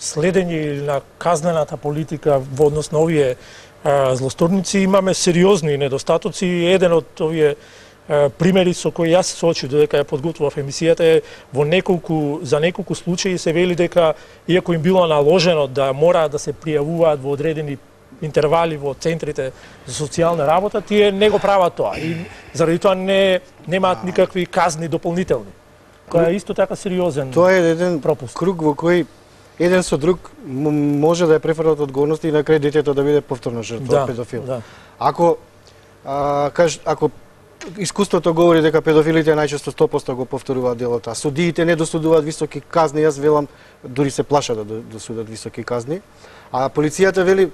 следење или на казнената политика во однос на овие злосторници имаме сериозни недостатоци. Еден од овие примери со кои јас се соочив додека ја подготвував емисијата е за неколку случаи се вели дека иако им било наложено да мораат да се пријавуваат во одредени интервали во центрите за социјална работа, тие не го прават тоа и заради тоа немаат никакви казни дополнителни. Која е исто така сериозен пропуст. Тоа е еден круг во кој еден со друг може да ја префрлат одговорност и на крај детето да биде повторно жртва педофил. Ако искуството говори дека педофилите најчесто 100% го повторуваат делото, а судиите не досудуваат високи казни, јас велам дури се плашат да досудат високи казни, а полицијата вели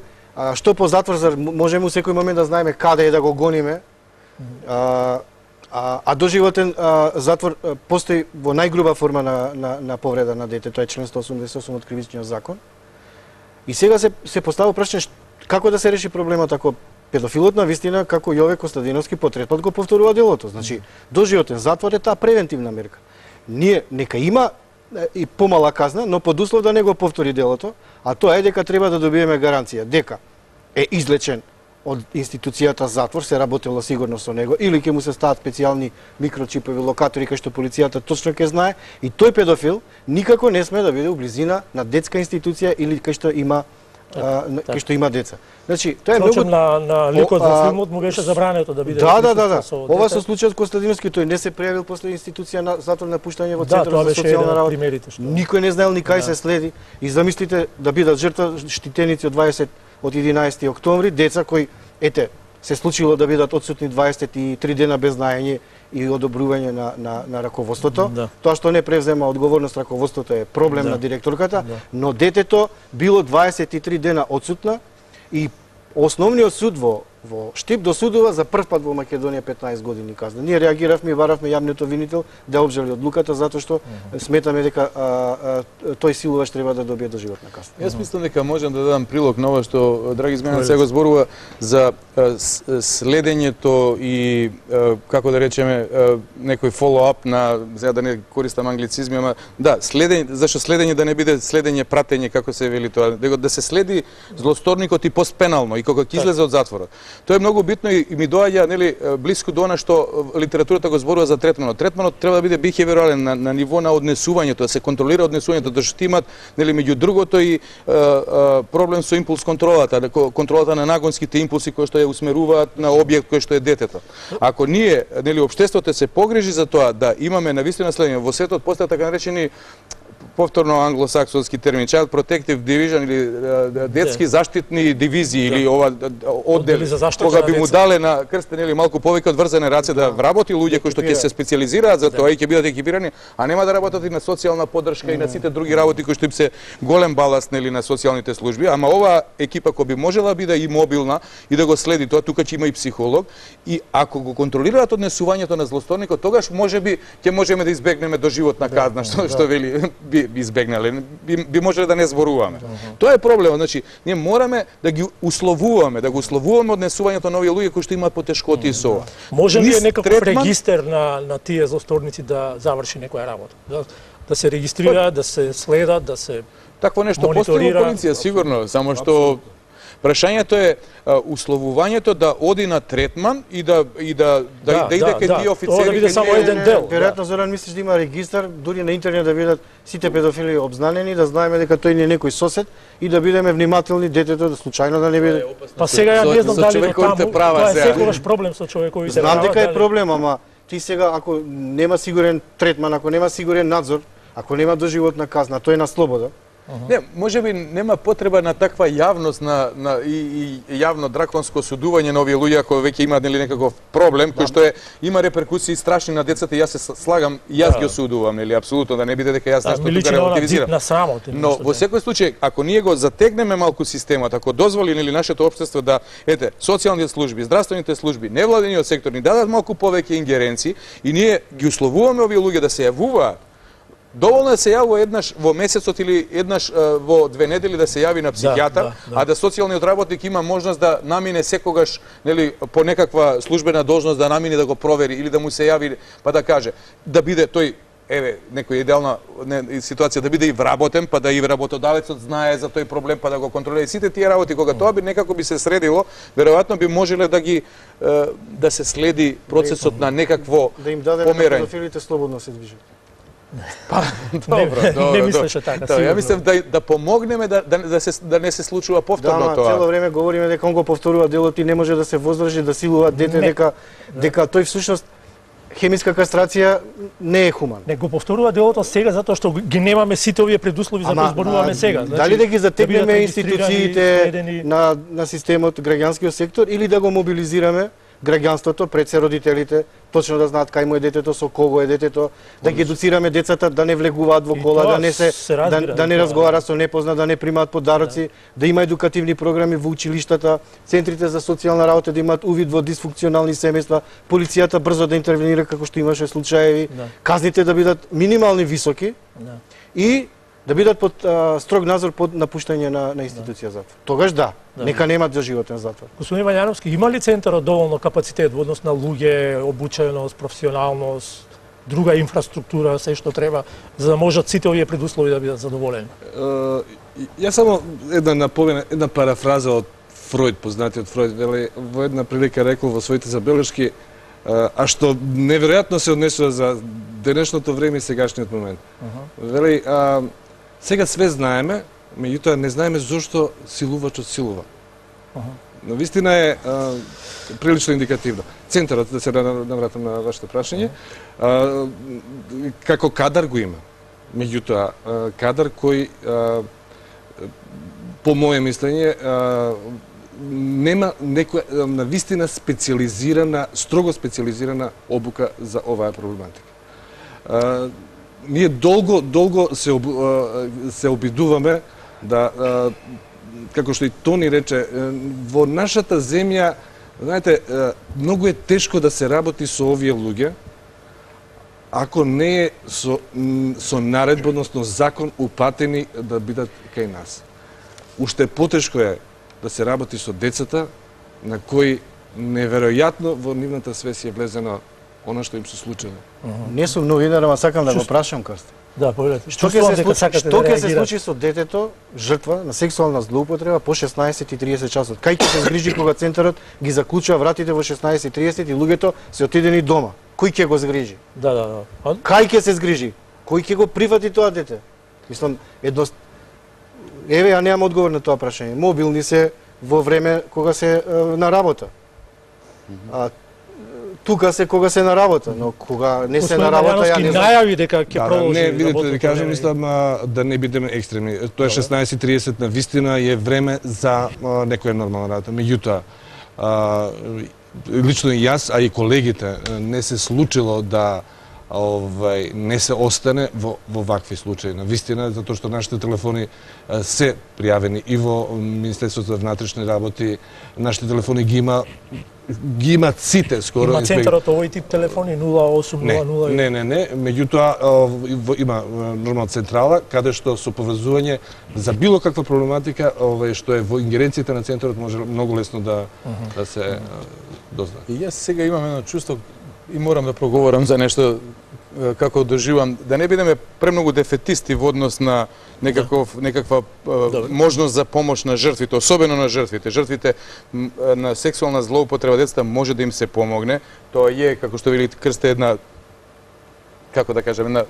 што по затвор можеме у секој момент да знаеме каде е да го гониме. А доживотен затвор постои во најгруба форма на повреда на дете, тоа е член 188 од Кривичниот закон. И сега се поставува прашање како да се реши проблемот ако педофилот на вистина, како Јове Костадиновски, по трет пат го повторува делото. Значи, доживотен затвор е таа превентивна мерка. Нека има и помала казна, но под услов да не го повтори делото, а тоа е дека треба да добиеме гаранција дека е излечен од институцијата затвор, се работело сигурно со него, или ќе му се стават специјални микрочипови локатори кај што полицијата точно ќе знае, и тој педофил никако не сме да биде у близина на детска институција или кај што има кај што има деца. Значи, тоа е многу на ликот за филмот му беше забрането да биде. Да. Ова со случајот Костадиновски, тој не се пријавил после институција на затвор на пуштање во центарот за социјална работа. Никој не знаел ни кај се следи и замислите да бидат жртва штитеници од 11 октомври, деца кои се случило да бидат отсутни 23 дена без знаење и одобрување на раководството. Тоа што не превзема одговорност раководството е проблем на директорката, но детето било 23 дена отсутна и основниот суд во Штип досудува за прв пат во Македонија 15 години казна. Ние реагиравме и баравме јавниот обвинител да обжали одлуката затоа што сметаме дека тој силуваш треба да добие доживотна казна. Јас мислам дека можам да дадам прилог на ова што драги Змејан сега зборува за следењето и како да речеме некој follow-up на, за да не користам англицизми, ама да, следење, зашто следење да не биде следење, пратење како се вели тоа, да се следи злосторникот и постпенално и кога ќе излезе од затворот. Тоа е многу битно и ми доаѓа нели блиску до она што литературата го зборува за третманот. Третманот треба да биде бихевиорален на ниво на однесувањето, да се контролира однесувањето, да што имат нели меѓу другото и проблем со импулс контролата, контролата на нагонските импулси кои што ја усмеруваат на објект кој што е детето. Ако ние нели општеството се погрижи за тоа да имаме навистина следење, во светот постојат така наречени повторно англосаксонски термин, Child Protective Division или детски заштитни дивизии или ова оддел, кога би му дале на крстен или малку повеќе од врзане раце да вработи луѓе кои што ќе се специализираат за тоа и ќе бидат екипирани, а нема да работат и на социјална поддршка и на сите други работи кои што им се голем баласт нели на социјалните служби, ама ова екипа кој би можела биде и мобилна и да го следи тоа, тука ќе има и психолог и ако го контролираат однесувањето на злосторникот, тогаш можеби ќе можеме да избегнеме доживотна казна, што вели би избегнале, би можеле да не зборуваме. Тоа е проблемот, значи ние мораме да ги условуваме, да го условуваме однесувањето на овие луѓе кои што имаат потешкоти со ова. Може ли некаков регистер на тие злосторници да заврши некоја работа? Да се регистрира, да се следат, да се такво нешто постои во полиција сигурно, само што прашањето е условувањето да оди на третман и да иде кај тие офицери. Да биде само еден дел. Веројатно Зоран мислиш да има регистар, дури на интернет да бидат сите педофили обзнанени, да знаеме дека тој не е некој сосед и да бидеме внимателни детето да случајно да не биде. Па сега ја не знам дали тоа е секогаш проблем со човековите права. Знам дека е проблем, ама ти сега ако нема сигурен третман, ако нема сигурен надзор, ако нема доживотна казна, тој е на слобода. Не, можеби нема потреба на таква јавност и јавно драконско судување на овие луѓе ако веќе имаат нели некаков проблем кој што има реперкусии страшни на децата. Јас се слагам, јас ги осудувам, нели апсолутно да не биде дека јас нешто тука релативизирам. Но во секој случај ако ние го затегнеме малку системот, ако дозволи нели нашето општество да социјалните служби, здравствените служби, невладиниот сектор ни дадат малку повеќе ингеренции и ние ги условуваме овие луѓе да се јавуваат. Доволно да се јавува еднаш во месецот или еднаш во 2 недели да се јави на психијатар, а да социјалниот работник има можност да намине секогаш нели по некаква службена должност да намине да го провери или да му се јави па да каже да биде тој некоја идеална ситуација да биде и вработен, па да и работодавецот знае за тој проблем, па да го контролира сите тие работи. Кога тоа би некако би се средило, веројатно би можеле да се следи процесот на некакво да им даде педофилите слободно се движат. Па, добро. Не мислеше така. Ја мислам да помогнеме да не се случува повторно тоа. Да, цело време говориме дека он го повторува делот и не може да се воздржи да силува дете дека тој всушност хемиска кастрација не е хуман. Не го повторува делото сега затоа што ги немаме сите овие предуслови за да зборуваме сега. Дали да ги затегнеме институциите на системот, граѓанскиот сектор или да го мобилизираме граѓанството, пред се родителите, точно да знаат кај му е детето, со кого е детето, да ги едуцираме децата да не влегуваат во кола, да не разговараат со непознат, да не примаат подароци, да има едукативни програми во училиштата, центрите за социјална работа да имаат увид во дисфункционални семејства, полицијата брзо да интервенира како што имаше случаеви, казните да бидат минимални високи и да бидат под строг надзор под напуштање на институција затвор. Тогаш нека немат доживотен затвор. Господин Вањановски, има ли центарот доволно капацитет во однос на луѓе, обученост, професионалност? друга инфраструктура, се што треба, за да можат сите овие предуслови да бидат задоволени. Ја само една парафраза од Фройд, познатиот Фройд, вели, во една прилика рекол во своите забелешки, а што неверојатно се однесува за денешното време и сегашниот момент. Вели, сега све знаеме, меѓутоа не знаеме зошто силувачот силува. Но вистина е прилично индикативно. Центарот, да се навратам на вашето прашање, како кадар го има. Меѓутоа, кадар кој, по моје мислење, нема некоја навистина специализирана, строго специализирана обука за оваа проблематика. Ние долго се обидуваме да, како што и Тони рече, во нашата земја, знаете, многу е тешко да се работи со овие луѓе, ако не е со наредба, односно закон, упатени да бидат кај нас. Уште потешко е да се работи со децата, на кои неверојатно во нивната свест е влезено она што им се случило. Не сум новинар, ама сакам да го прашам, Крсте. Да, повелете. Што ќе се случи со детето, жртва на сексуална злоупотреба по 16:30 часот? Кај ќе се згрижи кога центарот ги заклучува вратите во 16:30 и луѓето се отидени дома? Кој ќе го згрижи? Да. Кај ќе се згрижи? Кој ќе го прифати тоа дете? Мислам, еве, ја немам одговор на тоа прашање. Мобилни се во време кога се на работа. Тука се кога се на работа, но кога не се на работа, ја не знам. Најави дека ќе продолжи. Не, видите, да кажам, мислам да не бидеме екстремни. Тоа е 16:30 на вистина е време за некоја нормална работа. Меѓутоа, лично и јас, а и колегите, не се случило да не се остане во вакви случаи. На вистина, затоа што нашите телефони се пријавени и во Министерството за внатрешни работи, нашите телефони ги имаат сите скоро. Има центарот овој тип телефони 0800? Не. Меѓутоа има нормална централа каде што со поврзување за било каква проблематика што е во ингеренцијата на центарот може многу лесно да се дознае. И јас сега имам едно чувство и морам да проговорам за нешто како доживам, да не бидеме премногу дефетисти во однос на некаква можност за помош на жртвите, особено на жртвите. Жртвите на сексуална злоупотреба децата може да им се помогне. Тоа е, како што видите, Крсте, една, како да кажем, една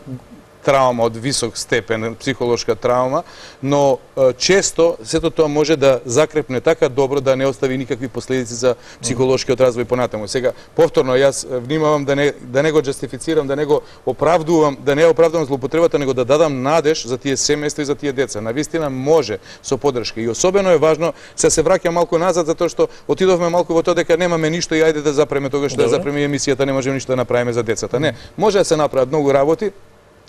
траума од висок степен, психолошка траума, но често сето тоа може да закрепне така добро да не остави никакви последици за психолошкиот развој понатаму. Сега, повторно, јас внимавам да не го джастифицирам, да не го оправдувам, да не оправдувам злоупотребата, него да дадам надеж за тие семејства и за тие деца. Навистина може со поддршка. И особено е важно, се враќам малку назад, затоа што отидовме малку во тоа дека немаме ништо и ајде да запреме тогаш што да запреме емисијата, не можеме ништо да направиме за децата. Не, може да се направат многу работи.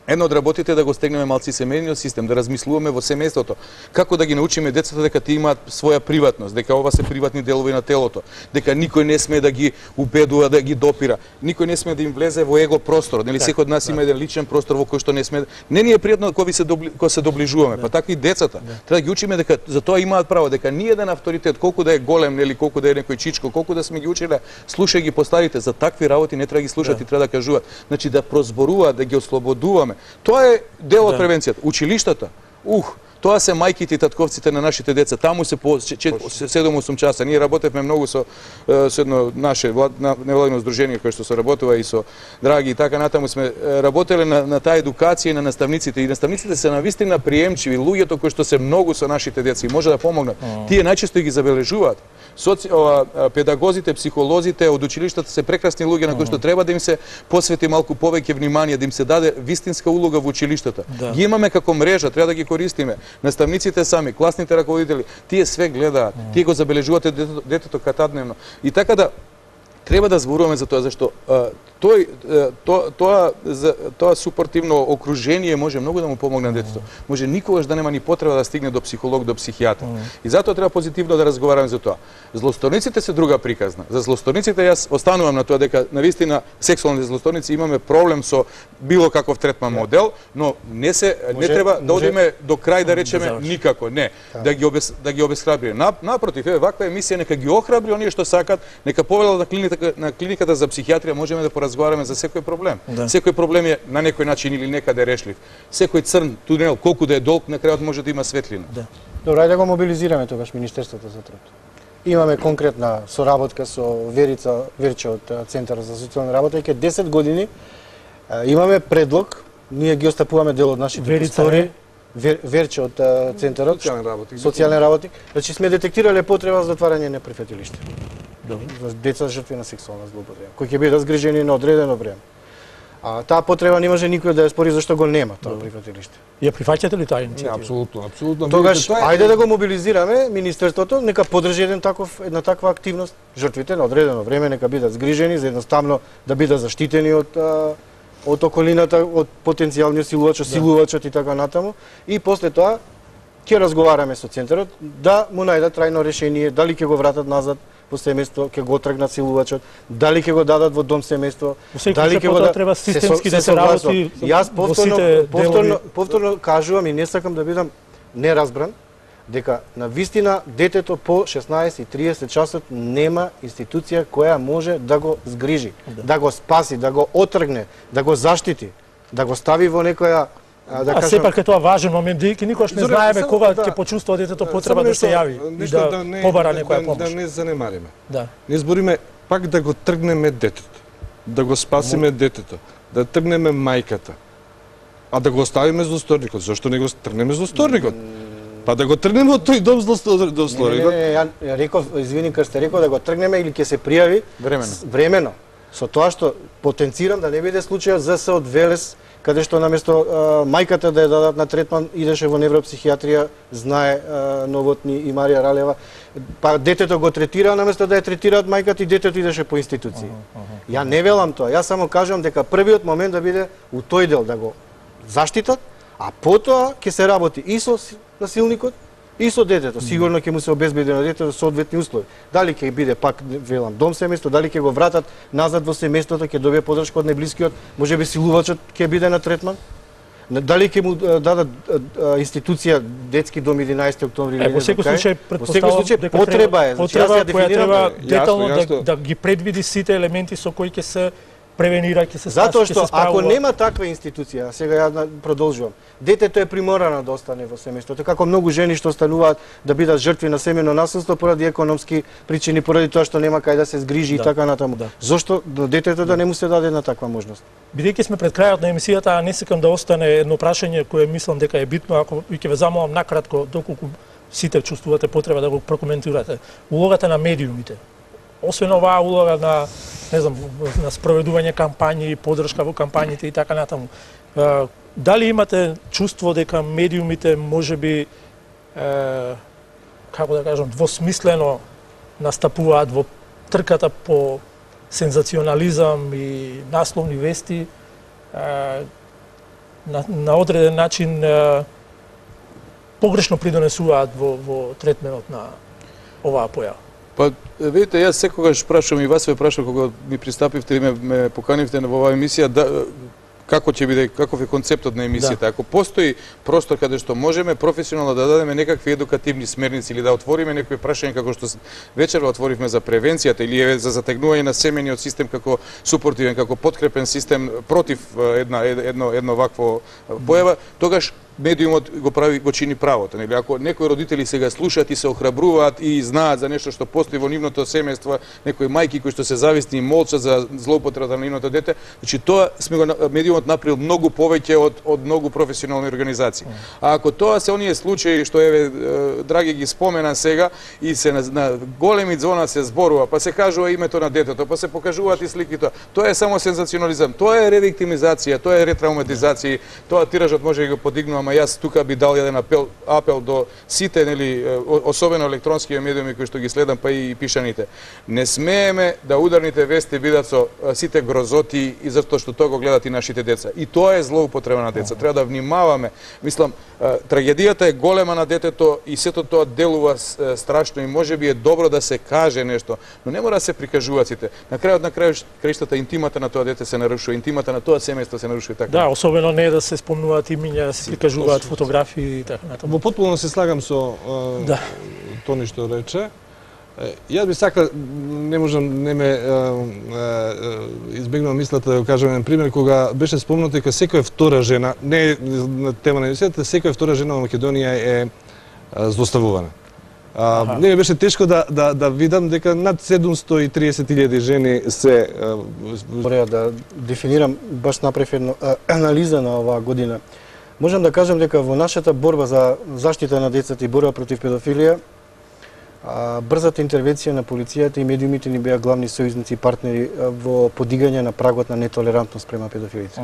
Едно од работите е да го стегнеме малци семејниот систем, да размислуваме во семејството, како да ги научиме децата дека тие имаат своја приватност, дека ова се приватни делови на телото, дека никој не смее да ги убедува, да ги допира, никој не смее да им влезе во его простор, нели секој од нас има еден личен простор во кој што не смее. Не ни е пријатно кога се доближуваме, па така и децата. Треба да ги учиме дека за тоа имаат право, дека ни еден авторитет, колку да е голем, нели колку да е некој чичко, колку да сме ги училе, слушај ги постарите, за такви работи не треба да ги слушат и треба да кажуваат. Значи да прозборуваат, да ги ослободуваме. Тоа е дел од превенцијата. Училиштата, тоа се мајките и татковците на нашите деца. Таму се по 7-8 часа. Ние работевме многу со едно наше невладино здружение кое што се работува и со Драги и така натаму сме работеле на таа едукација и на наставниците. И наставниците се навистина приемчиви, луѓето кои што се многу со нашите деца и може да помогнат. Тие најчесто ги забележуваат. Педагозите, психолозите од училиштата се прекрасни луѓе на кои што треба да им се посвети малку повеќе внимание, да им се даде вистинска улога во училиштата. Ги имаме како мрежа, треба да ги користиме. Наставниците сами, класните раководители, тие све гледаат, тие го забележуваат детето катадневно. И така да треба да зборуваме за тоа, зашто тоа супортивно окружение може многу да му помогне на детето. Може никогаш да нема ни потреба да стигне до психолог, до психијатар. И затоа треба позитивно да разговараме за тоа. Злосторниците се друга приказна. За злосторниците јас останувам на тоа дека навистина сексуалните злосторници имаме проблем со било каков третман модел, но не треба да одиме до крај да речеме никако, не, да ги обесхрабриме. Напротив, ваква емисија нека ги охрабри оние што сакат, нека повелат на клиниката дека на клиниката за психијатрија можеме да поразговараме за секој проблем. Секој проблем е на некој начин или некаде решлив. Секој црн тунел, колку да е долг, на крајот може да има светлина. Добро, ајде да го мобилизираме тогаш Министерството за труд. Имаме конкретна соработка со Верче од Центарот за социјална работа и ке 10 години имаме предлог, ние ги остапуваме дел од нашите простори. Верче од Центарот социјален работник. Значи сме детектирале потреба за затварање на прифатилиште. За деца жртви на сексуална злоупотреба, кои ќе бидат згрижени на одредено време. А таа потреба не може никој да ја спори зашто го нема тоа прифатилиште. Ја прифаќате ли таа иницијатива? Апсолутно. Тогаш ајде да го мобилизираме Министерството, нека подржи една таква активност. Жртвите на одредено време нека бидат згрижени за едноставно да бидат заштитени од околината, од потенцијалниот силувачот и така натаму. И после тоа ќе разговараме со Центарот да му најдат трајно решение, дали ќе го вратат назад во семејство, ќе го тргнат силувачот, дали ќе го дадат во дом семејство, дали ќе го дадат. Треба системски да се работи. Јас повторно кажувам и не сакам да бидам неразбран, дека на вистина детето по 16:30 часот нема институција која може да го згрижи, да го спаси, да го отргне, да го заштити, да го стави во некоја сепак е тоа важен момент, дека никош не знаеме кога ќе почувствува детето потреба да се јави и да побара некоја помош. Да не занемариме. Не збориме пак да го тргнеме детето, да го спасиме детето, да тргнеме мајката, а да го оставиме злосторникот. Зошто не го тргнеме злосторникот? Па да го тргнеме од тој дом злосторникот. Не, реков, извини, Крсте, реков да го тргнеме или ќе се пријави времено. Со тоа што потенцирам да не биде случајот ЗС од Велес, каде што наместо мајката да ја дадат на третман, идеше во невропсихијатрија, знае Новотни и Марија Ралева, па детето го третира, наместо да ја третираат мајката и детето идеше по институции. Ја не велам тоа, јас само кажам дека првиот момент да биде у тој дел да го заштитат, а потоа ќе се работи и со насилникот, и со детето. Сигурно ќе му се обезбеди на детето соодветни услови. Дали ќе биде пак, велам, дом семејство, дали ќе го вратат назад во семејството, ќе добие подршка од најблискиот, можеби силувачот ќе биде на третман. Дали ќе му дадат институција детски дом 11 октомври или во секој случај претпоставувам дека потреба е, значи јас ја дефинирам детално да ги предвиди сите елементи со кои ќе се превенира, ќе се спаси, затоа што ако нема таква институција, сега ја продолжувам, детето е приморано да остане во семејството, како многу жени што остануваат да бидат жртви на семејно насилство поради економски причини, поради тоа што нема кај да се згрижи и така натаму. Зошто детето да не му се даде на таква можност? Бидејќи сме пред крајот на емисијата, не сакам да остане едно прашање кое мислам дека е битно, ако ќе ве замолам накратко, доколку сите чувствувате потреба да го прокоментирате. Улогата на медиумите. Освен оваа улога на, не знам, на спроведување кампањи, подршка во кампањите и така натаму. Дали имате чувство дека медиумите можеби, како да кажам, двосмислено настапуваат во трката по сензационализам и насловни вести, на одреден начин погрешно придонесуваат во третменот на оваа појава? Па, видите, јас секогаш прашувам и вас ве прашувам кога ми пристапивте и ме поканивте во оваа емисија, како ќе биде, каков е концептот на емисијата. Ако постои простор каде што можеме професионално да дадеме некакви едукативни смерници или да отвориме некои прашања како што вечерва отворивме за превенцијата или за затегнување на семејниот систем како супортивен, како подкрепен систем против едно вакво појава, тогаш медиумот го чини правото, нели? Ако некои родители сега слушаат и се охрабруваат и знаат за нешто што постои во нивното семејство, некои мајки кои што се зависни и молчат за злоупотреба на нивното дете, значи тоа медиумот направил многу повеќе од многу професионални организации. А ако тоа се оние случаи што Драги ги спомена сега и се на големи звона се зборува, па се кажува името на детето, па се покажуваат и слики тоа е само сензационализам, тоа е ревиктимизација, тоа е ретравматизација, тоа тиражот може да го подигнува. Јас тука би дал еден апел до сите, нели, особено електронски медиуми кои што ги следам, па и пишаните. Не смееме да ударните вести бидат со сите грозоти и затоа што тоа го гледат и нашите деца. И тоа е злоупотреба на деца. Треба да внимаваме. Мислам, трагедијата е голема на детето и сето тоа делува страшно и можеби е добро да се каже нешто, но не мора да се прикажуваат сите. На крајштата интимата на тоа дете се нарушува, интимата на тоа семејство се нарушува така. Да, особено не да се спомнуваат имиња, да се прикажуваат фотографии и така натаму. Во потполно се слагам со Тони што рече. Јас би сакал, не можам, не ме избегнувам мислата да го кажам еден пример, кога беше спомнато дека секоја втора жена, не на тема на емисијата, секоја втора жена во Македонија е злоставувана. Не ми беше тешко да видам дека над 730.000 жени се... Мора да дефинирам, баш направив една анализа на оваа година. Можам да кажам дека во нашата борба за заштита на децата и борба против педофилија, брзата интервенција на полицијата и медиумите ни беа главни сојузници и партнери во подигање на прагот на нетолерантност према педофилите.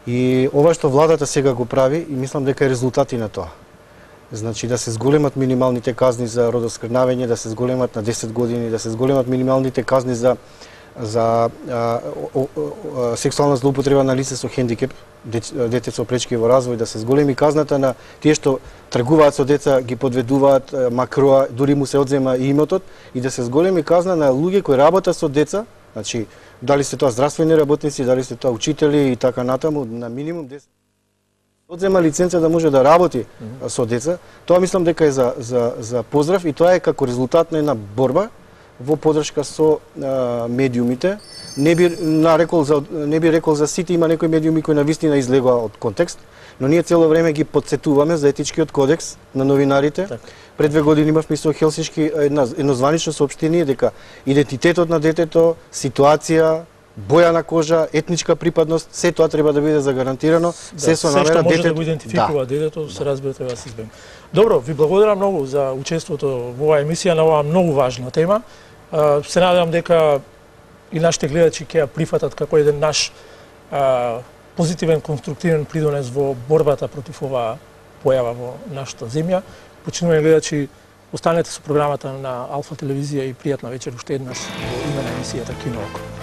И ова што владата сега го прави, и мислам дека е резултати на тоа. Значи да се зголемат минималните казни за родоскрнавење, да се зголемат на 10 години, да се зголемат минималните казни за сексуална злоупотреба на лице со хендикеп, дете со пречки во развој, да се зголеми казната на тие што тргуваат со деца, ги подведуваат, макроа, дури му се одзема и имотот, и да се зголеми казна на луѓе кои работат со деца, значи дали се тоа здравствени работници, дали се тоа учители и така натаму, на минимум 10 одзема лиценца да може да работи со деца. Тоа мислам дека е за поздрав, и тоа е како резултат на една борба во поддршка со медиумите. Не би рекол за сите, има некои медиуми кои навистина излегоа од контекст, но ние цело време ги подсетуваме за етичкиот кодекс на новинарите. Так. Пред 2 години имавме со Хелсиншки едно званично соопштение дека идентитетот на детето, ситуација, боја на кожа, етничка припадност, се тоа треба да биде загарантирано, се со намера детето. Се што може да го идентификува детето, се разбира треба да се избегне. Добро, ви благодарам многу за учеството во оваа емисија на оваа многу важна тема. Се надевам дека и нашите гледачи ќе ја прифатат како еден наш позитивен, конструктивен придонес во борбата против оваа појава во нашата земја. Почитувани гледачи, останете со програмата на Алфа телевизија и пријатна вечер уште еднаш во име на емисијата Кино Око.